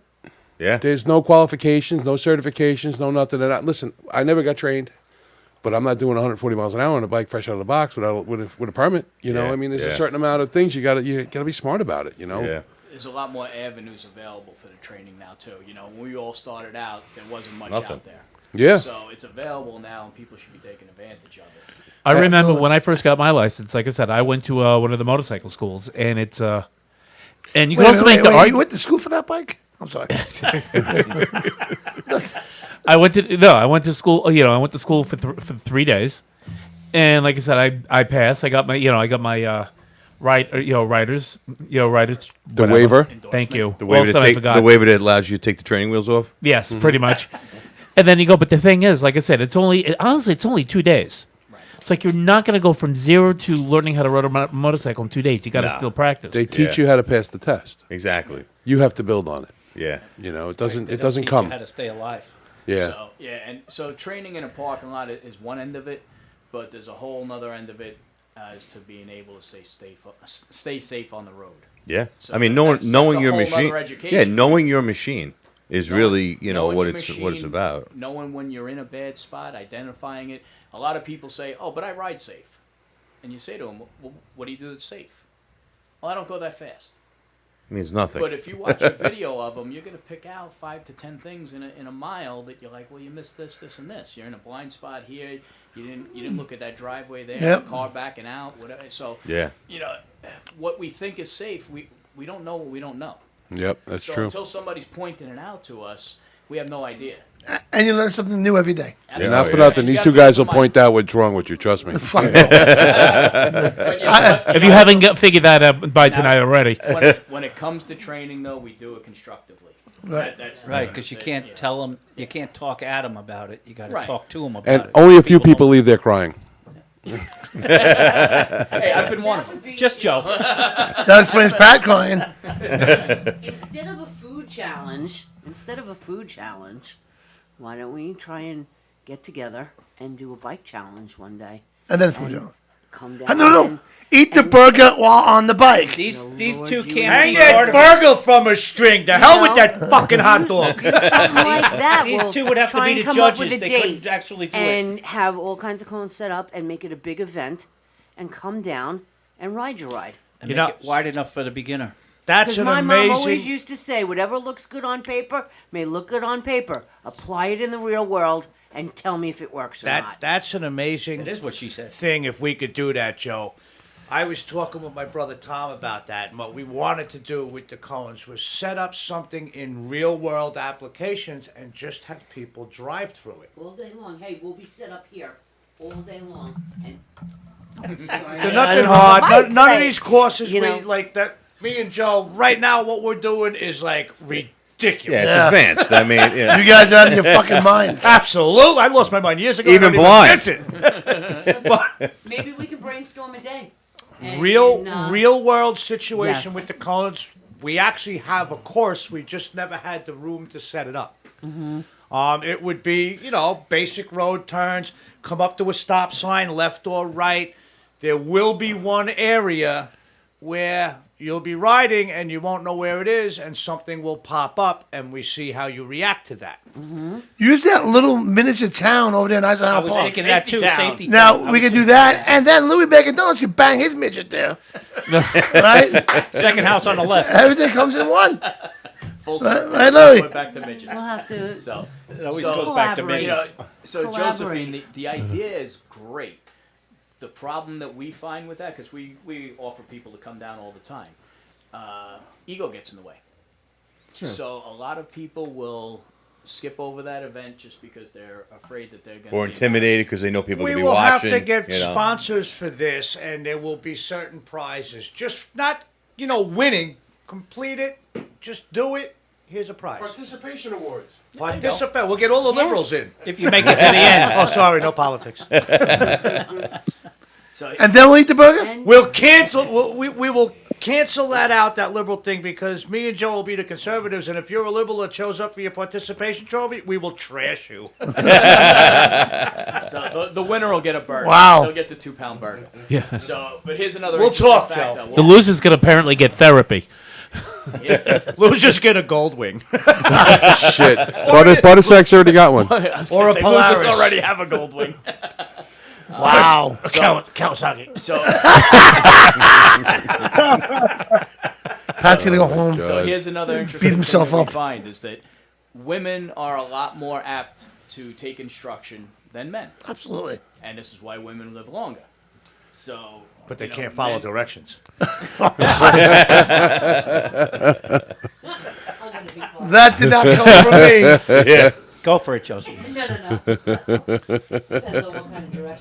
Yeah. There's no qualifications, no certifications, no nothing. Listen, I never got trained, but I'm not doing 140 miles an hour on a bike fresh out of the box with a permit. Yeah, I mean, there's a yeah. certain amount of things you gotta be smart about it. Yeah. there's a lot more avenues available for the training now too. You know, when we all started out, there wasn't much Nothing. out there. Yeah. So it's available now, and people should be taking advantage of it. I remember when I first got my license. Like I said, I went to one of the motorcycle schools, and it's and you can also make the You argument. went to school for that bike? I'm sorry. I went to school. You know, I went to school for 3 days, and like I said, I passed. I got my riders. The whatever. waiver. Thank you. The waiver, Also, the waiver that allows you to take the training wheels off? Yes, pretty much. And then you go, but the thing is, like I said, honestly, it's only 2 days. It's like you're not going to go from zero to learning how to ride a motorcycle in 2 days. You got to still practice. They teach you how to pass the test. Exactly. You have to build on it. Yeah. You know, it They doesn't don't doesn't teach come. you how to stay alive. Yeah. So, and so training in a parking lot is one end of it, but there's a whole other end of it as to being able to stay safe on the road. Yeah. So I mean, that's knowing a your whole machine. nother education. Yeah, knowing your machine is really, Knowing what your it's machine, about. Knowing when you're in a bad spot, identifying it. A lot of people say, "Oh, but I ride safe," and you say to them, "Well, what do you do that's safe?" Well, I don't go that fast. Means nothing. But if you watch a video of them, you're going to pick out 5 to 10 things in a mile that you're like, well, you missed this, this, and this. You're in a blind spot here. You didn't look at that driveway there. Yep. The car backing out, whatever. So Yeah. you know, what we think is safe, we don't know what we don't know. Yep, that's So true. until somebody's pointing it out to us, we have no idea. And you learn something new every day. Yeah, not for nothing. These two guys will point out what's wrong with you. Trust me. But yeah, If you haven't figured that out by tonight already. when it comes to training, though, we do it constructively. Right. That's Right, because you can't tell them, you can't talk at them about it. You got to Right. talk to them about And it. only a few people leave there crying. Hey, I've been one of them. Just Joe. That explains Pat crying. Instead of a food challenge, why don't we try and get together and do a bike challenge one day? And then food challenge. Come down. No. Eat the burger while on the bike. These Lord, two you can't Hang be that part of burger from a string. The hell with know? that fucking hot dog. Do something like that. These We'll two would have to try be and the come up judges. with a They date couldn't actually do it. and have all kinds of cones set up and make it a big event and come down and ride your ride. And You make know- it wide enough for the beginner. That's Because an my mom always amazing. used to say, whatever looks good on paper may look good on paper. Apply it in the real world and tell me if it works or not. That's an amazing. It is what she said. Thing if we could do that, Joe. I was talking with my brother Tom about that, and what we wanted to do with the cones was set up something in real world applications and just have people drive through it. All day long. Hey, we'll be set up here all day long. And They're nothing hard. None of these courses You we know. like that. Me and Joe, right now, what we're doing is like ridiculous. Yeah, it's advanced. I mean, yeah. You guys are out of your fucking minds. Absolutely, I lost my mind years ago. Even I don't blind. Miss it. But maybe we can brainstorm a day. And- real and, uh, real world situation yes. with the cones. We actually have a course. We just never had the room to set it up. It would be, basic road turns, come up to a stop sign, left or right. There will be one area where you'll be riding and you won't know where it is, and something will pop up, and we see how you react to that. Use that little miniature town over there in I Eisenhower was Park. thinking that too. Safety Now town. I we was can do thinking that, and then Louis Bacon Donuts can bang his midget there, right? Second house on the left. Everything comes in one. Full Right, circle. right, Louis? Going back to midgets. We'll have to So, It always so- goes back to Collaborate. midgets. So Collaborate. Josephine, the idea is great. The problem that we find with that, because we offer people to come down all the time, ego gets in the way. So a lot of people will skip over that event just because they're afraid that they're going to Or intimidated because they know people are We going to be will have watching. to get you know. sponsors for this, and there will be certain prizes. Just not, winning. Complete it. Just do it. Here's a prize. Participation awards. Participate. We'll get all the liberals in. If you make it to the end. Oh, sorry, no politics. So And then we'll eat the burger. And We'll cancel. We will cancel that out, that liberal thing, because me and Joe will be the conservatives, and if you're a liberal that shows up for your participation trophy, we will trash you. So the winner will get a burger. Wow. They'll get the 2-pound burger. Yeah. So, but here's another. We'll interesting talk, fact, Joe. though. The losers can apparently get therapy. We'll just get a gold wing. Shit. Buttersack's already got one. Or a Losers Polaris. already have a gold wing. Wow. Kawasaki. So Pat's gonna go home. So here's another interesting Beat himself thing that up. we find is that women are a lot more apt to take instruction than men. Absolutely. And this is why women live longer. So, But they you know, can't follow men- directions. That did not come from me. Yeah. Go for it, Joseph.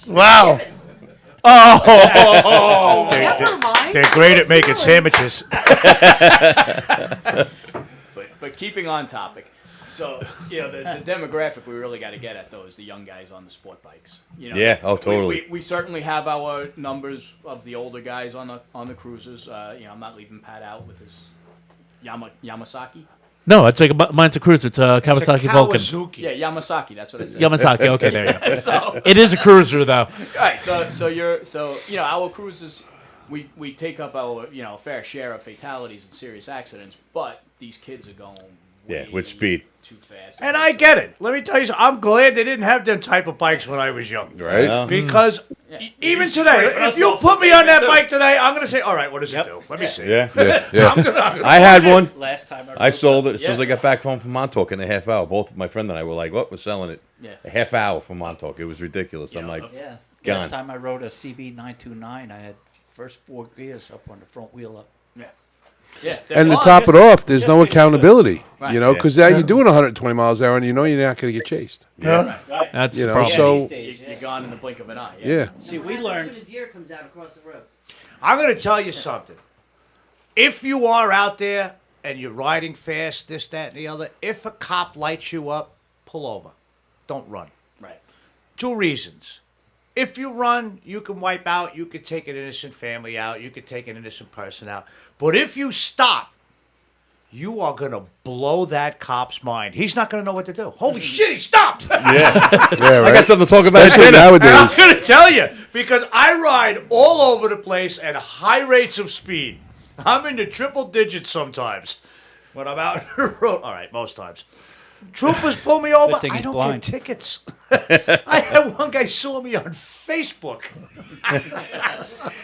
Wow. Oh. Never mind. They're great at making sandwiches. But keeping on topic, so the demographic we really got to get at though is the young guys on the sport bikes. Yeah, oh, totally. We certainly have our numbers of the older guys on the cruisers. I'm not leaving Pat out with his Yamasaki. No, it's like mine's a cruiser. It's a Kawasaki Vulcan. Yeah, Yamasaki. That's what I said. Yamasaki. Okay, there you go. So- It is a cruiser, though. Right. So our cruisers, we take up our fair share of fatalities and serious accidents, but these kids are going with speed. too fast. And I get it. Let me tell you something. I'm glad they didn't have them type of bikes when I was young. Right? Yeah. Because even You today, scrape if you yourself put for me on that payment, bike today, I'm going to say, all right, what does it do? Let me see. Yeah. I'm I had one. Last time I sold it as soon as I got back home from Montauk in a half hour. Both my friend and I were like, "What? We're selling it Yeah. a half hour from Montauk." It was ridiculous. I'm like, Yeah. gone. Last time I rode a CB929, I had first 4 gears up on the front wheel up. Yeah. Yeah. And to Well, top it just- off, there's just no makes you accountability. Right. You know, Yeah. because now you're doing 120 miles an hour, and you know you're not going to get chased. Yeah. That's You the know, problem. so these days, You're gone in the blink of an eye. yeah. See, we learned. When a deer comes out across the road. I'm going to tell you something. If you are out there and you're riding fast, this, that, and the other, if a cop lights you up, pull over. Don't run. Right. 2 reasons. If you run, you can wipe out, you could take an innocent family out, you could take an innocent person out. But if you stop, you are going to blow that cop's mind. He's not going to know what to do. Holy shit, he stopped! Yeah, I right. got something to talk about. Especially And I'm nowadays. going to tell you, because I ride all over the place at high rates of speed. I'm into triple digits sometimes when I'm out on the road. All right, most times. Troopers pull me over. Good thing I he's don't blind. get tickets. I had one guy saw me on Facebook.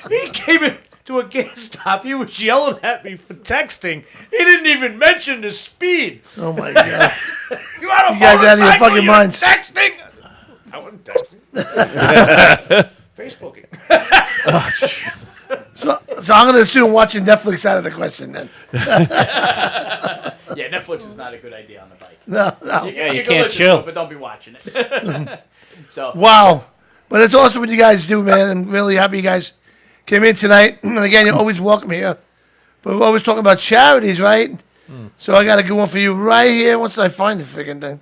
He came in to a gas stop. He was yelling at me for texting. He didn't even mention the speed. Oh my god. You out of You guys out of your motorcycle, fucking you're minds. Texting. I wasn't texting. Facebooking. So I'm gonna assume watching Netflix out of the question then. Yeah, Netflix is not a good idea on the bike. No, no. You you can can't listen chill. to it, but don't be watching it. So Wow. But it's awesome what you guys do, man. I'm really happy you guys came in tonight. And again, you're always welcome here. But we're always talking about charities, right? So I got a good one for you right here once I find the freaking thing.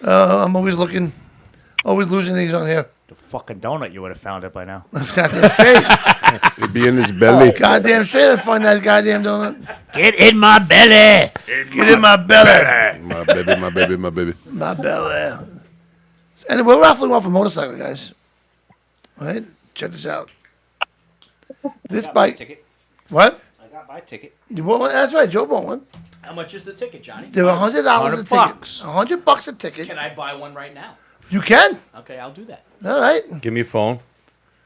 I'm always looking, always losing these on here. The fucking donut, you would have found it by now. Goddamn straight. It'd be in his belly. Goddamn straight I find that goddamn donut. Get in my belly. Get in my belly. My baby, my baby, my baby. My belly. And we're raffling off a motorcycle, guys. All right? Check this out. This I got my bike. ticket. What? I got my ticket. You bought one? That's right. Joe bought one. how much is the ticket, Johnny? They were $100 a ticket. $100. $100 a ticket. Can I buy one right now? You can. Okay, I'll do that. All right. Give me your phone.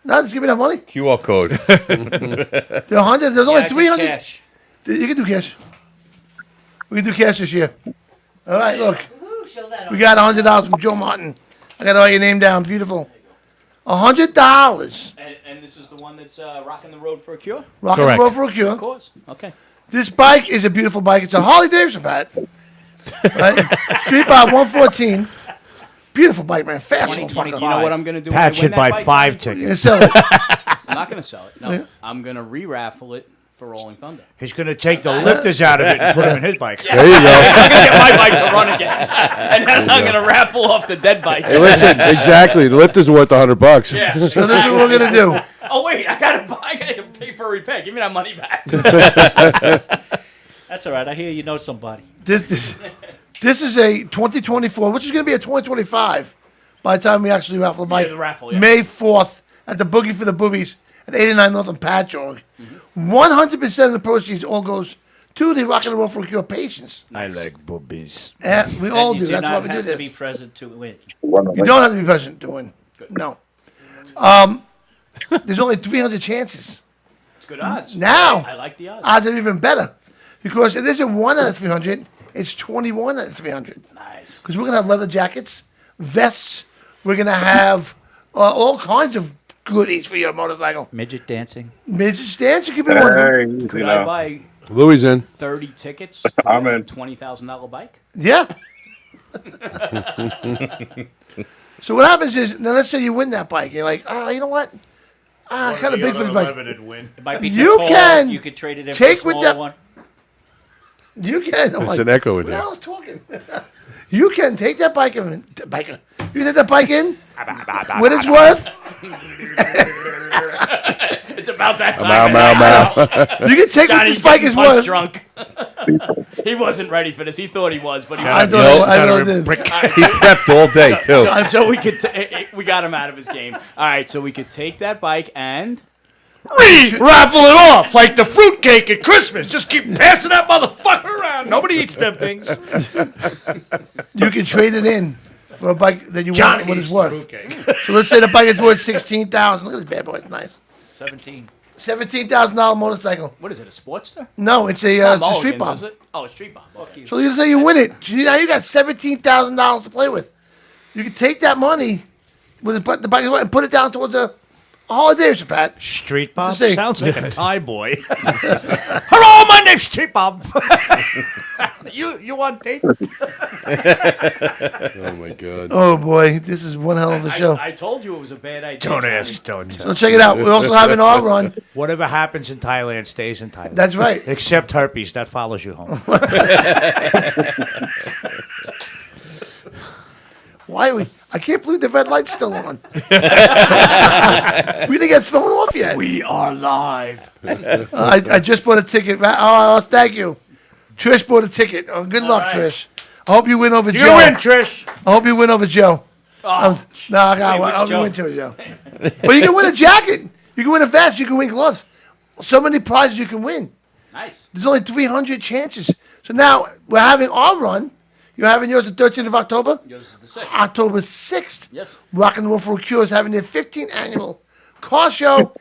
No, just give me that money. QR code. They're 100. There's only Yeah, I did 300. cash. You can do cash. We can do cash this year. All right, look. Woohoo, show that We off. got $100 from Joe Martin. I got all your name down. Beautiful. $100. And this is the one that's rocking the road for a cure? Rock and Correct. roll for a cure. Of course. Okay. This bike is a beautiful bike. It's a Harley Davidson, Pat. Right? Street Bob 114. Beautiful bike, man. Fast one. 2025. You know what I'm going to do? Pat when I should win that buy bike, 5 Johnny? You can tickets. sell it. I'm not going to sell it. No. Yeah. I'm going to re-raffle it for Rolling Thunder. He's going to take the lifters out of it and put them in his bike. There you go. I'm going to get my bike to run again. And then I'm going to raffle off the dead bike. Hey, listen, exactly. The lift is worth $100. Yeah. So this is what we're going to do. Oh, wait. I got to pay for a repair. Give me that money back. That's all right. I hear you know somebody. This is a 2024, which is going to be a 2025 by the time we actually raffle the bike. the raffle, yeah. May 4th at the Boogie for the Boobies at 89 North and Patchogue. 100% of the proceeds all goes to the Rock and Roll for a Cure patients. I like boobies. And we all And do. you That's not why we do have to this. be present to win. You don't have to be present to win. No. There's only 300 chances. It's good odds. Now, I like the odds. odds are even better. because it isn't 1 out of 300. It's 21 out of 300. Nice. Because we're gonna have leather jackets, vests. We're gonna have all kinds of goodies for your motorcycle. Midget dancing. Midget dancing could be one. Hey, Could I buy Louis in. 30 tickets? I'm in. $20,000 bike. Yeah. So what happens is, now let's say you win that bike. You're like, you know what? Kind of big for this bike. It might be You too tall. can You could trade it in take for a with smaller that- one. You can. I'm It's like, an echo in what the here. hell is talking? You can take that bike in. Biker. You take that bike in. What it's worth. It's about that Mow, time. mow, mow. You can take what Johnny's this bike getting is punch worth. drunk. He wasn't ready for this. He thought he was, but he I wasn't. thought I really did. He prepped all day too. So we could we got him out of his game. All right, so we could take that bike and Raffle it off like the fruitcake at Christmas. Just keep passing that motherfucker around. Nobody eats them things. You can trade it in for a bike that you Johnny want what it's eats worth. fruitcake. So let's say the bike is worth 16,000. Look at this bad boy. It's nice. 17. $17,000 motorcycle. what is it? A Sportster? No, it's a Not it's a street Mulligan's, bomb. is it? Oh, a street bomb. Okay. So you say you win it. So now you got $17,000 to play with. You can take that money with the bike and put it down towards a holiday, Sir Pat. Street It's Bob the same. sounds like a Thai boy. Hello, my name's Street Bob. you want date? Oh my god. Oh boy, this is one hell of a show. I told you it was a bad idea. Don't Johnny. ask, don't tell. So check it out. We're also having our run. Whatever happens in Thailand stays in Thailand. That's right. Except herpes, that follows you home. Why are we? I can't believe the red light's still on. We didn't get thrown off yet. We are live. I just bought a ticket. Oh, thank you. Trish bought a ticket. Oh, good luck, right. Trish. I hope you win over You Joe. win, Trish. I hope you win over Joe. Oh, No, I which hope you Joe? win too, Joe. But you can win a jacket. You can win a vest. You can win gloves. So many prizes you can win. nice. There's only 300 chances. So now we're having our run. You're having yours the 13th of October? Yours is the 6th. October 6th. Yes. Rock and Roll for a Cure is having their 15th annual car show.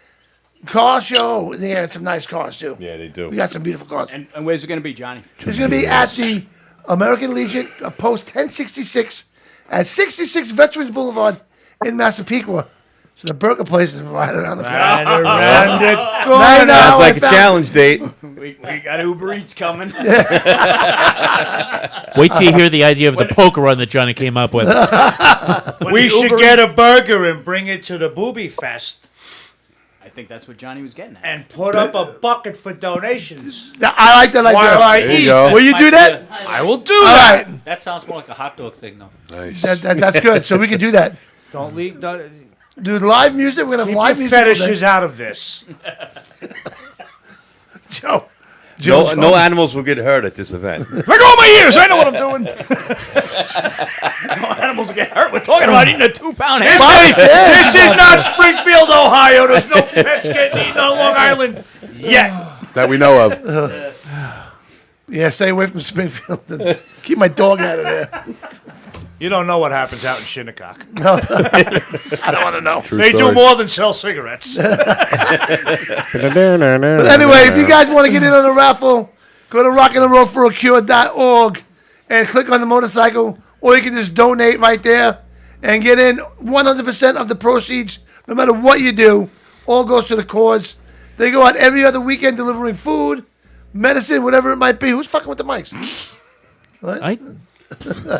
They had some nice cars, too. Yeah, they do. We got some beautiful cars. And where's it going to be, Johnny? It's going to be at the American Legion, post 1066, at 66 Veterans Boulevard in Massapequa. So the burger place is right around the corner. Right around the corner. Right now, Sounds like I a found- challenge date. We got Uber Eats coming. Wait till you hear the idea of the poker run that Johnny came up with. We should get a burger and bring it to the Booby Fest I think that's what Johnny was getting at. and put up a bucket for donations. I like that idea. While I There you eat. go. Will you do that? I will do All that. right. That sounds more like a hot dog thing, though. Nice. That's good. So we can do that. Don't leave. Don't, Do live music. We're going to have keep live your music. all day. fetishes out of this. Joe. No, Joe's no home. animals will get hurt at this event. Let go of my ears. I know what I'm doing. No animals get hurt. We're talking about eating a 2-pound This hamburger. is not Springfield, Ohio. There's no pets getting eaten on Long Island yet. That we know of. Yeah, stay away from Springfield. And keep my dog out of there. You don't know what happens out in Shinnecock. No, I don't want to know. True They do story. more than sell cigarettes. But anyway, if you guys want to get in on the raffle, go to rockandrollforacure.org and click on the motorcycle, or you can just donate right there and get in 100% of the proceeds, no matter what you do, all goes to the cause. They go out every other weekend delivering food, medicine, whatever it might be. Who's fucking with the mics?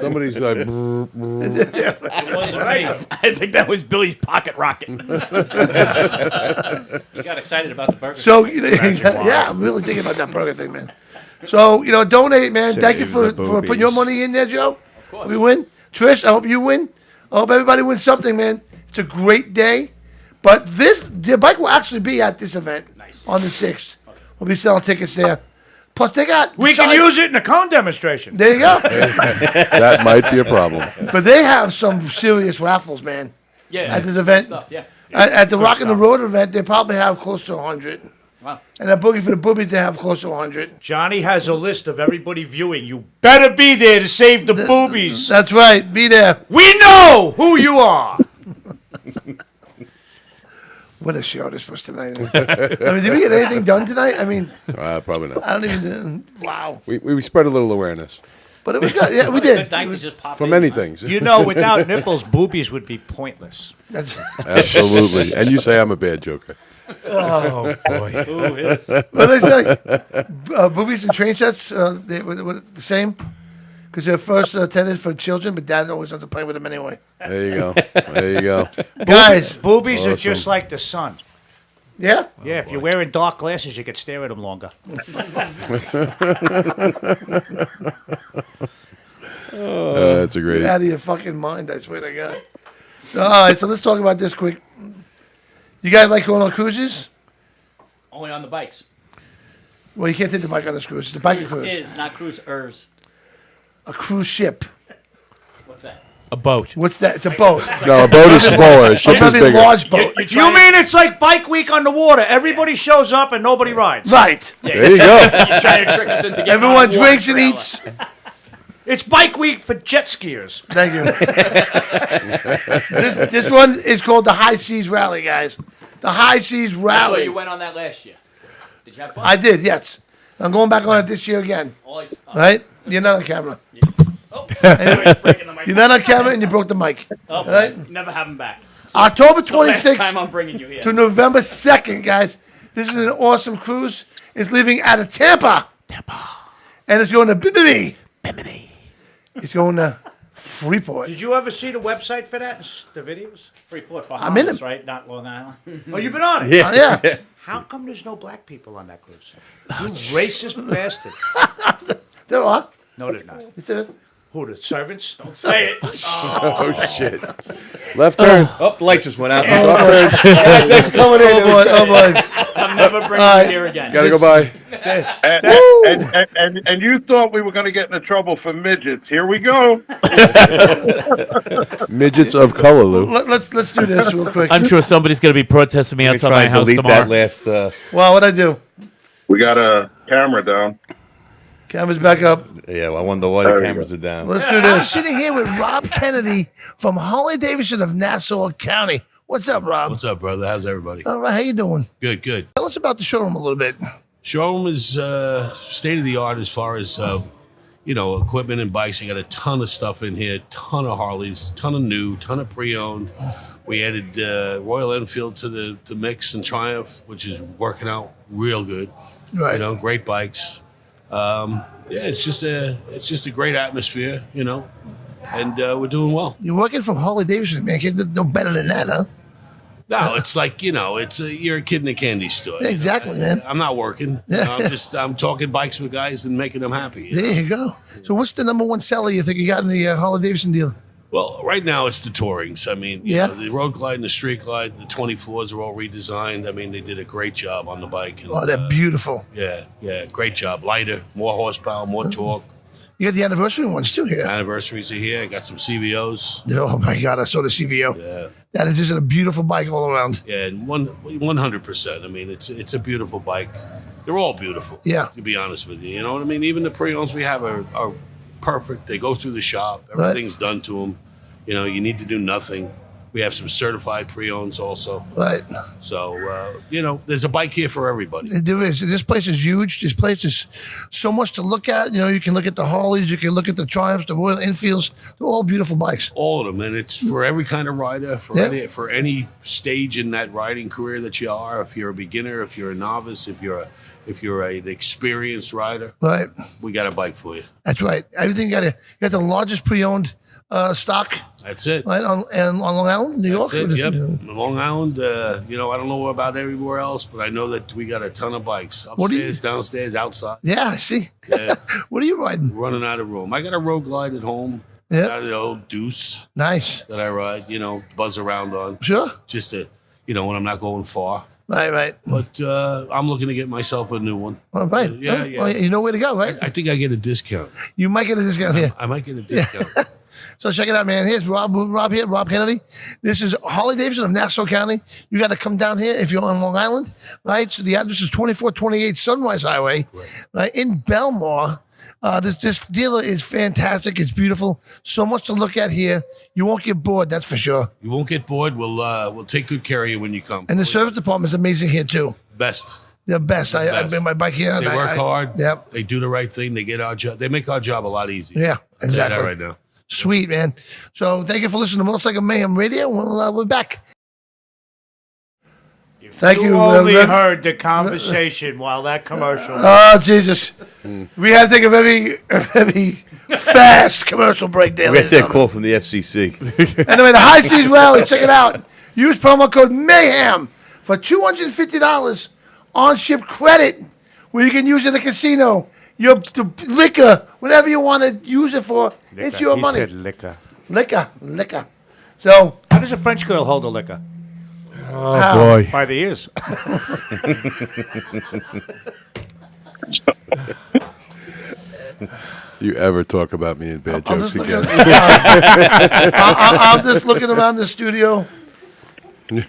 Somebody's like, I think that was Billy's pocket rocket. You got excited about the burger. So, yeah, I'm really thinking about that burger thing, man. So, donate, man. Thank you for putting your money in there, Joe. Of course. We win. Trish, I hope you win. I hope everybody wins something, man. It's a great day. But the bike will actually be at this event on the 6th. We'll be selling tickets there. Plus, they got... We can use it in a cone demonstration. There you go. that might be a problem. But they have some serious raffles, man. Yeah. At this event. Stuff, yeah. At the Rock and the Road event, they probably have close to 100. Wow. And at Boogie for the Boobies, they have close to 100. Johnny has a list of everybody viewing. You better be there to save the boobies. That's right. Be there. We know who you are. What a show this was tonight. I mean, did we get anything done tonight? I mean, Probably not. I don't even. Wow. We spread a little awareness But it was good. Yeah, we did. Night to just pop for in, many huh? things. You know, without nipples, boobies would be pointless. That's Absolutely. And you say I'm a bad joker. Oh boy. Ooh, yes. what did I say? Boobies and train sets, they were the same. Because they're first intended for children, but dad always has to play with them anyway. There you go. There you go. Guys. Boobies are Awesome. just like the sun. Yeah? Yeah, if you're wearing dark glasses, you could stare at them longer. That's a great. You're out of your fucking mind, I swear to God. So, all right, so let's talk about this quick. You guys like going on cruises? Only on the bikes. Well, you can't take the bike on this cruise. It's a bike Cruise cruise. is, not cruisers. A cruise ship. What's that? A boat. What's that? It's a boat. No, a boat is smaller. A ship is Probably a bigger. large boat. You mean it's like Bike Week on the water? Everybody shows up and nobody rides. Right. There you go. You're trying to trick us into getting Everyone on a water drinks and trailer. eats. It's Bike Week for jet skiers. Thank you. this one is called the High Seas Rally, guys. The High Seas So Rally. you went on that last year. Did you have fun? I did, yes. I'm going back on it this year again. Always. Right? You're not on camera. Oh, breaking the mic. You're not on camera and you broke the mic. Oh, boy. Right? Never have him back. October The last 26th time I'm bringing you here. to November 2nd, guys. This is an awesome cruise. It's leaving out of Tampa. And it's going to Bimini. It's going to Freeport. Did you ever see the website for that? The videos? Freeport, I'm in Bahamas, it. right? Not Long Island. Oh, you've been on it? Yeah. How come there's no black people on that cruise? You racist bastard. There are. No, there's not. It's a, Who, the servants? Don't Say it. Oh shit. Left turn. Oh, the lights just went out. That's coming in. oh boy, oh boy. I'm never bringing All right. you here again. Gotta go by. And you thought we were going to get into trouble for midgets. Here we go. Midgets of color, Lou. Let's do this real quick. I'm sure somebody's going to be protesting me outside my house delete tomorrow. that last. Well, what'd I do? We got a camera down. Camera's back up. Yeah, well, I wonder why the There you cameras are down. Let's do I'm this. sitting here with Rob Kennedy from Harley Davidson of Nassau County. What's up, Rob? What's up, brother? How's everybody? All right, how you doing? Good, good. Tell us about the showroom a little bit. Showroom is state of the art as far as equipment and bikes. You got a ton of stuff in here, ton of Harleys, ton of new, ton of pre-owned. We added Royal Enfield to the mix and Triumph, which is working out real good. Right. You know, great bikes. It's just a great atmosphere, and we're doing well. You're working for Harley Davidson, man. Can't do no better than that, huh? No, it's like you're a kid in a candy store. Yeah, exactly, man. I'm not working. I'm talking bikes with guys and making them happy. There you go. So, what's the number one seller you think you got in the Harley Davidson deal? Well, right now it's the Tourings. I mean, Yeah. the Road Glide and the Street Glide, the 24s are all redesigned. I mean, they did a great job on the bike. And, Oh, they're beautiful. yeah, great job. Lighter, more horsepower, more torque. You got the anniversary ones too here. Anniversaries are here. I got some CVOs. Oh my God, I saw the CVO. Yeah. That is just a beautiful bike all around. Yeah, and 100%. I mean, it's a beautiful bike. They're all beautiful. Yeah. To be honest with you, you know what I mean. Even the pre-owns we have are perfect. They go through the shop. Everything's done to them. You need to do nothing. We have some certified pre-owns also. Right. So there's a bike here for everybody. There is. This place is huge. This place is so much to look at. You can look at the Harleys, you can look at the Triumphs, the Royal Enfields. They're all beautiful bikes. All of them, and it's for every kind of rider, for any stage in that riding career that you are. If you're a beginner, if you're a novice, if you're an experienced rider, Right. we got a bike for you. That's right. Everything you got the largest pre-owned stock. That's it. Right on Long Island, New York. That's it. Yep. Long Island. I don't know about everywhere else, but I know that we got a ton of bikes What do you- upstairs, downstairs, outside. Yeah, I see. Yeah. What are you riding? Running out of room. I got a Road Glide at home. Yeah. Got an old Deuce Nice. that I ride. Buzz around on. Sure. Just to, when I'm not going far. Right. But I'm looking to get myself a new one. All right. Yeah, Oh, yeah. well, you know where to go, right? I think I get a discount. You might get a discount here. I might get a discount. So check it out, man. Here's Rob here, Rob Kennedy. This is Harley Davidson of Nassau County. You got to come down here if you're on Long Island, right? So the address is 2428 Sunrise Highway, right, in Belmore. This dealer is fantastic. It's beautiful. So much to look at here. You won't get bored, that's for sure. You won't get bored. We'll take good care of you when you come. And the service department is amazing here too. Best. The best. I Best. bring my bike here. and They work hard. Yep. They do the right thing. They get our job. They make our job a lot easier. Yeah, I'll tell you exactly. that right now. Sweet, man. So thank you for listening to Motorcycle Mayhem Radio. We're back. Thank you. only Rev- heard the conversation while that commercial. Oh, Jesus. We had to take a very fast commercial break there. We got ladies that and call from the FCC. Anyway, the High Seas Rally, check it out. Use promo code MAYHEM for $250 on ship credit, where you can use in the casino, your the liquor, whatever you want to use it for. It's your He money. said liquor. Liquor. So, How does a French girl hold a liquor? Oh, How? boy. By the ears. You ever talk about me in bad I'm jokes just again? looking, I'm just looking around the studio. You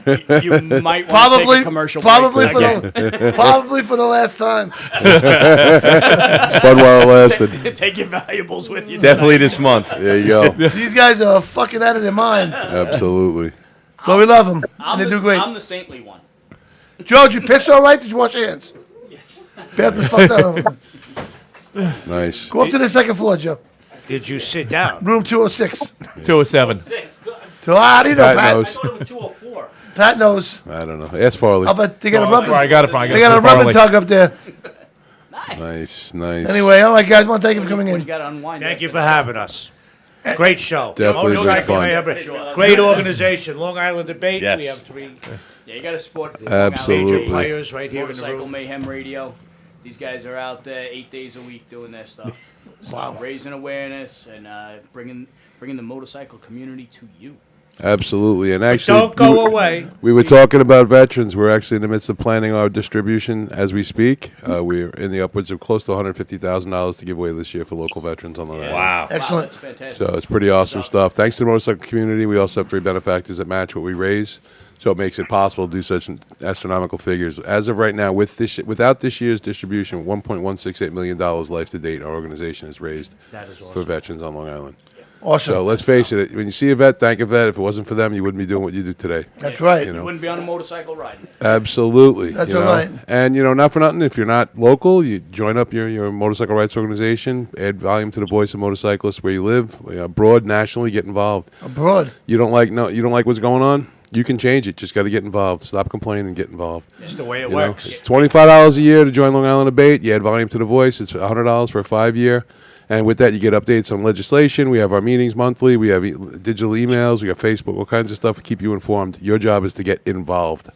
might want to take a commercial probably break. for the probably for the last time. It's fun while it lasted. Take your valuables with you. Definitely this month. There you go. These guys are fucking out of their mind, Absolutely. but we love them I'm and they the, do great. I'm the saintly one. Joe, did you piss all right? Did you wash your hands? Yes. Bathroom's fucked up. Nice. Go up to the second floor, Joe. Did you sit down? Room 206. 207. So how do you know, Pat Pat? knows. I thought it was 204. Pat knows. I don't know. Ask Farley. I'll bet they got a Oh, rubbing. I got it from. They got a rubbing tug up there. Nice, nice. Anyway, all right, guys. Want to thank you for coming You in. got to unwind. Thank that you thing. for having us. Great show. Definitely Long been Island fun. Mayhem. Great organization. Long Island Debate. Yes. We have 3 Yeah, you got to support the Absolutely. major players right here in the Motorcycle room. Mayhem Radio. These guys are out there 8 days a week doing their stuff. So raising awareness and bringing the motorcycle community to you. Absolutely. And actually, Don't go away. we were talking about veterans. We're actually in the midst of planning our distribution as we speak. We're in the upwards of close to $150,000 to give away this year for local veterans on the Long Island. Wow. Excellent. That's fantastic. So it's pretty awesome stuff. Thanks to the motorcycle community, we also have 3 benefactors that match what we raise. So it makes it possible to do such astronomical figures. As of right now, without this year's distribution, $1.168 million life to date, our organization has raised for veterans on Long Island. Awesome. So let's face it, when you see a vet, thank a vet. If it wasn't for them, you wouldn't be doing what you do today. That's right. You You know. wouldn't be on a motorcycle riding. Absolutely. That's you know. right. And, not for nothing, if you're not local, you join up your motorcycle rights organization, add volume to the voice of motorcyclists where you live, abroad, nationally, get involved. Abroad. You don't like what's going on? You can change it. Just got to get involved. Stop complaining and get involved. That's the way it You know, works. it's $25 a year to join Long Island Debate. You add volume to the voice. It's $100 for a 5-year. And with that, you get updates on legislation. We have our meetings monthly. We have digital emails. We got Facebook, all kinds of stuff to keep you informed. Your job is to get involved.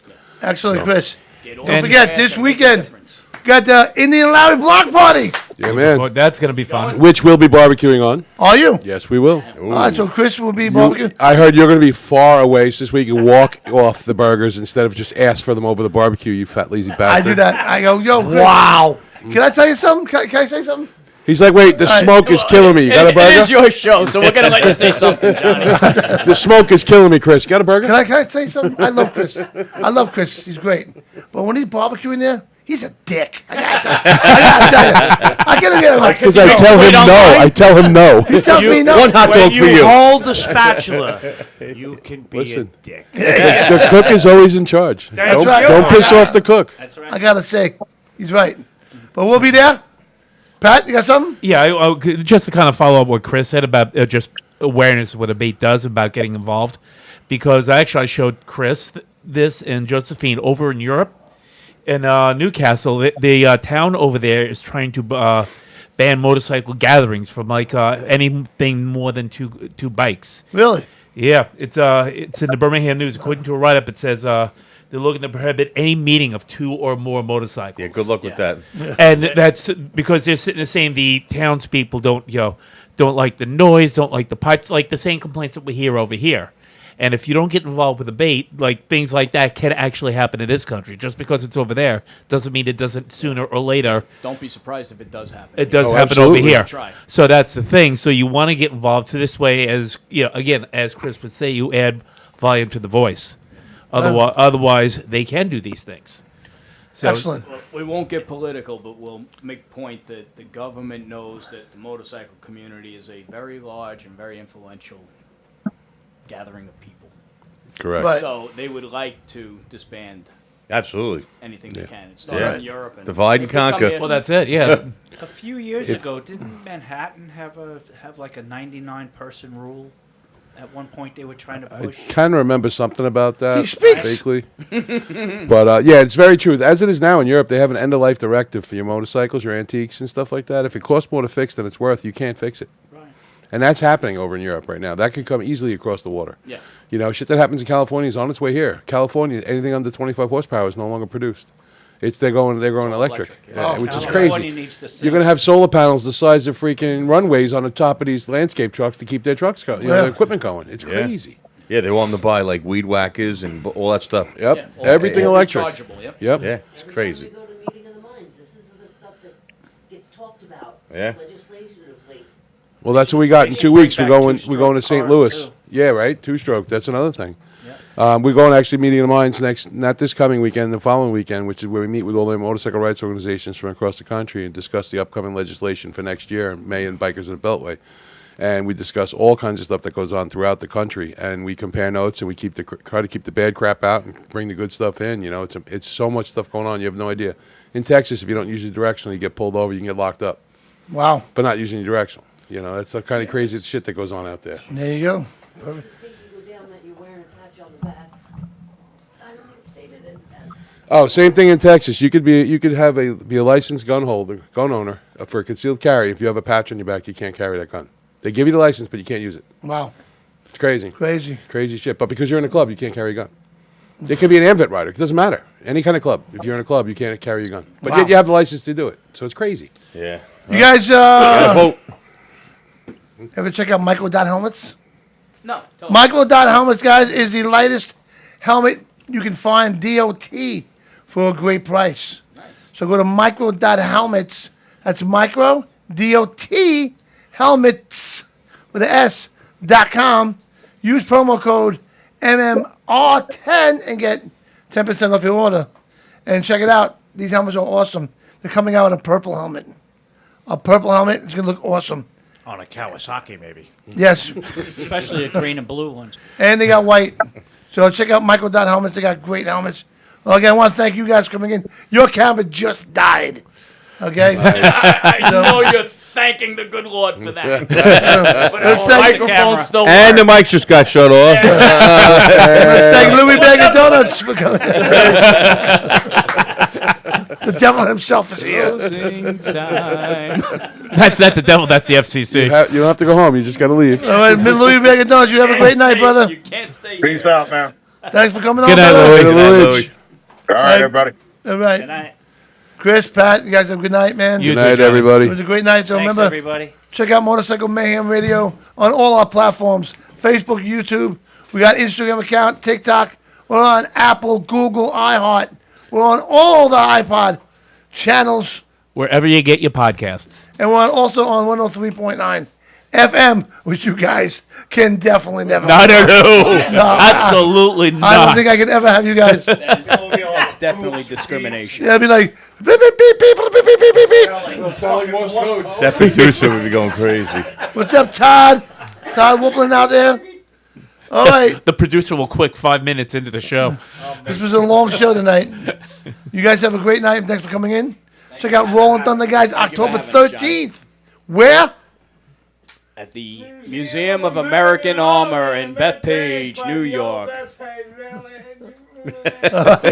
Excellent, So- Chris. Get Don't over forget, the this past and weekend, make a difference. got the Indian Lowry Block Party. Yeah, man. Oh, that's going to be fun. Which we'll be barbecuing on. Are you? Yes, we will. All right, so Chris will be barbecuing. I heard you're going to be far away, so this way you can walk off the burgers instead of just ask for them over the barbecue, you fat lazy I bastard. do that. I go, yo, Chris. Wow. Can I tell you something? Can I say something? He's like, wait, the All right. smoke is killing me. You got a It burger? is your show, so we're going to let you say something, Johnny. The smoke is killing me, Chris. Got a burger? Can I say something? I love Chris. I love Chris. He's great. But when he's barbecuing there, he's a dick. I gotta tell you. I gotta get him. Like, Because I tell him no. I tell him no. He tells me no. One hot When dog for you. hold the spatula, you can be Listen. a dick. The cook is always in charge. Don't, right. don't piss off the cook. That's right. I gotta say, he's right. But we'll be there. Pat, you got something? Yeah, just to kind of follow up what Chris said about just awareness of what a debate does about getting involved, because I showed Chris this and Josephine over in Europe, in Newcastle. The town over there is trying to ban motorcycle gatherings from anything more than two bikes. Really? Yeah, it's in the Birmingham News. According to a write-up, it says they're looking to prohibit any meeting of 2 or more motorcycles. Yeah, good luck with that. And that's because they're sitting there saying the townspeople don't like the noise, don't like the pipes, like the same complaints that we hear over here. And if you don't get involved with the debate, like things like that can actually happen in this country. Just because it's over there doesn't mean it doesn't sooner or later. Don't be surprised if it does happen. It does Oh, happen absolutely. over here. Try. So that's the thing. So you want to get involved. So this way, as again, as Chris would say, you add volume to the voice. Otherwise, they can do these things. So- Excellent. Well, we won't get political, but we'll make point that the government knows that the motorcycle community is a very large and very influential gathering of people. Correct. Right. So they would like to disband Absolutely. anything Yeah. they can. It starts Yeah. in Europe. And Divide and they could come conquer. here- Well, that's it. Yeah. A few years ago, didn't Manhattan have like a 99-person rule? At one point, they were trying to I push. kind of remember something about that. He speaks. Vaguely. But yeah, it's very true. As it is now in Europe, they have an end-of-life directive for your motorcycles, your antiques, and stuff like that. If it costs more to fix than it's worth, you can't fix it. Right. And that's happening over in Europe right now. That could come easily across the water. Yeah. You know, shit that happens in California is on its way here. California, anything under 25 horsepower is no longer produced. They're going electric, yeah. which is California crazy. needs to You're going to have solar panels the size of freaking runways on the top of these landscape trucks to keep their trucks going, Yeah. their equipment going. It's Yeah. crazy. Yeah, they want them to buy like weed whackers and all that stuff. Yep, Yeah, all- everything all electric. rechargeable, yep. Yep. Yeah, it's crazy. Every time we go to meeting of the minds, this is the stuff that gets talked about Yeah. legislatively. Well, that's what we got in They 2 should bring weeks. We're back going two-stroke to St. cars, Louis. too. Yeah, right. 2-stroke. That's another thing. We're going actually meeting of the minds not this coming weekend, the following weekend, which is where we meet with all the motorcycle rights organizations from across the country and discuss the upcoming legislation for next year, May and Bikers of the Beltway. And we discuss all kinds of stuff that goes on throughout the country, and we compare notes and we try to keep the bad crap out and bring the good stuff in. You know, it's so much stuff going on. You have no idea. In Texas, if you don't use the directional, you get pulled over, you can get locked up. Wow. But not using the directional. You know, that's the kind of crazy shit that goes on out there. There you go. This thing you go down that you're wearing a patch on the back. I don't even state it as that. Oh, same thing in Texas. You could be a licensed gun owner for a concealed carry. If you have a patch on your back, you can't carry that gun. They give you the license, but you can't use it. Wow. It's crazy. Crazy. Crazy shit. But because you're in a club, you can't carry a gun. It could be an AMVET rider. It doesn't matter. Any kind of club. If you're in a club, you can't carry a gun. But Wow. yet you have the license to do it. So it's crazy. Yeah. You guys Vote. ever check out Michael Dot Helmets? No. tell us. Michael Dot Helmets, guys, is the lightest helmet you can find DOT for a great price. So go to Micro Dot Helmets. That's Micro DOT Helmets with an S.com. Use promo code MMR10 and get 10% off your order. And check it out. These helmets are awesome. They're coming out with a purple helmet. A purple helmet is going to look awesome. On a Kawasaki, maybe. Yes. Especially a green and blue one. And they got white. So check out Michael Dot Helmets. They got great helmets. Well, again, I want to thank you guys for coming in. Your camera just died. Okay? I know you're thanking the good Lord for that. but Let's our thank the microphone's still And the work. mics just got shut off. Let's thank Louis Bag of Donuts for coming. The devil himself is here. Closing time. That's not the devil. That's the FCC. You don't have to go home. You just got to leave. All right, Louis Bag of Donuts, you have a great night, brother. You can't stay Peace here. out, man. Thanks for coming Good on, night, brother. Louis. Good night, Louis. All right, everybody. All right. Good night. Chris, Pat, you guys have a good night, man. You Good too, night, Johnny. It everybody. was a great night. So Thanks, remember, everybody. check out Motorcycle Mayhem Radio on all our platforms. Facebook, YouTube. We got Instagram account, TikTok. We're on Apple, Google, iHeart. We're on all the iPod channels. Wherever you get your podcasts. And we're also on 103.9 FM, which you guys can definitely never. No. No, Absolutely not. I don't think I could ever have you guys. It's definitely discrimination. Yeah, I'd be like, beep, beep, beep, beep, beep, beep, beep, beep, beep. That producer would be going crazy. What's up, Todd? Todd Whoopling out there? All right. The producer will quit 5 minutes into the show. This was a long show tonight. You guys have a great night. Thanks for coming in. Check out Rolling Thunder, guys, October 13th. Where? At the Museum of American Armor in Bethpage, New York. All right.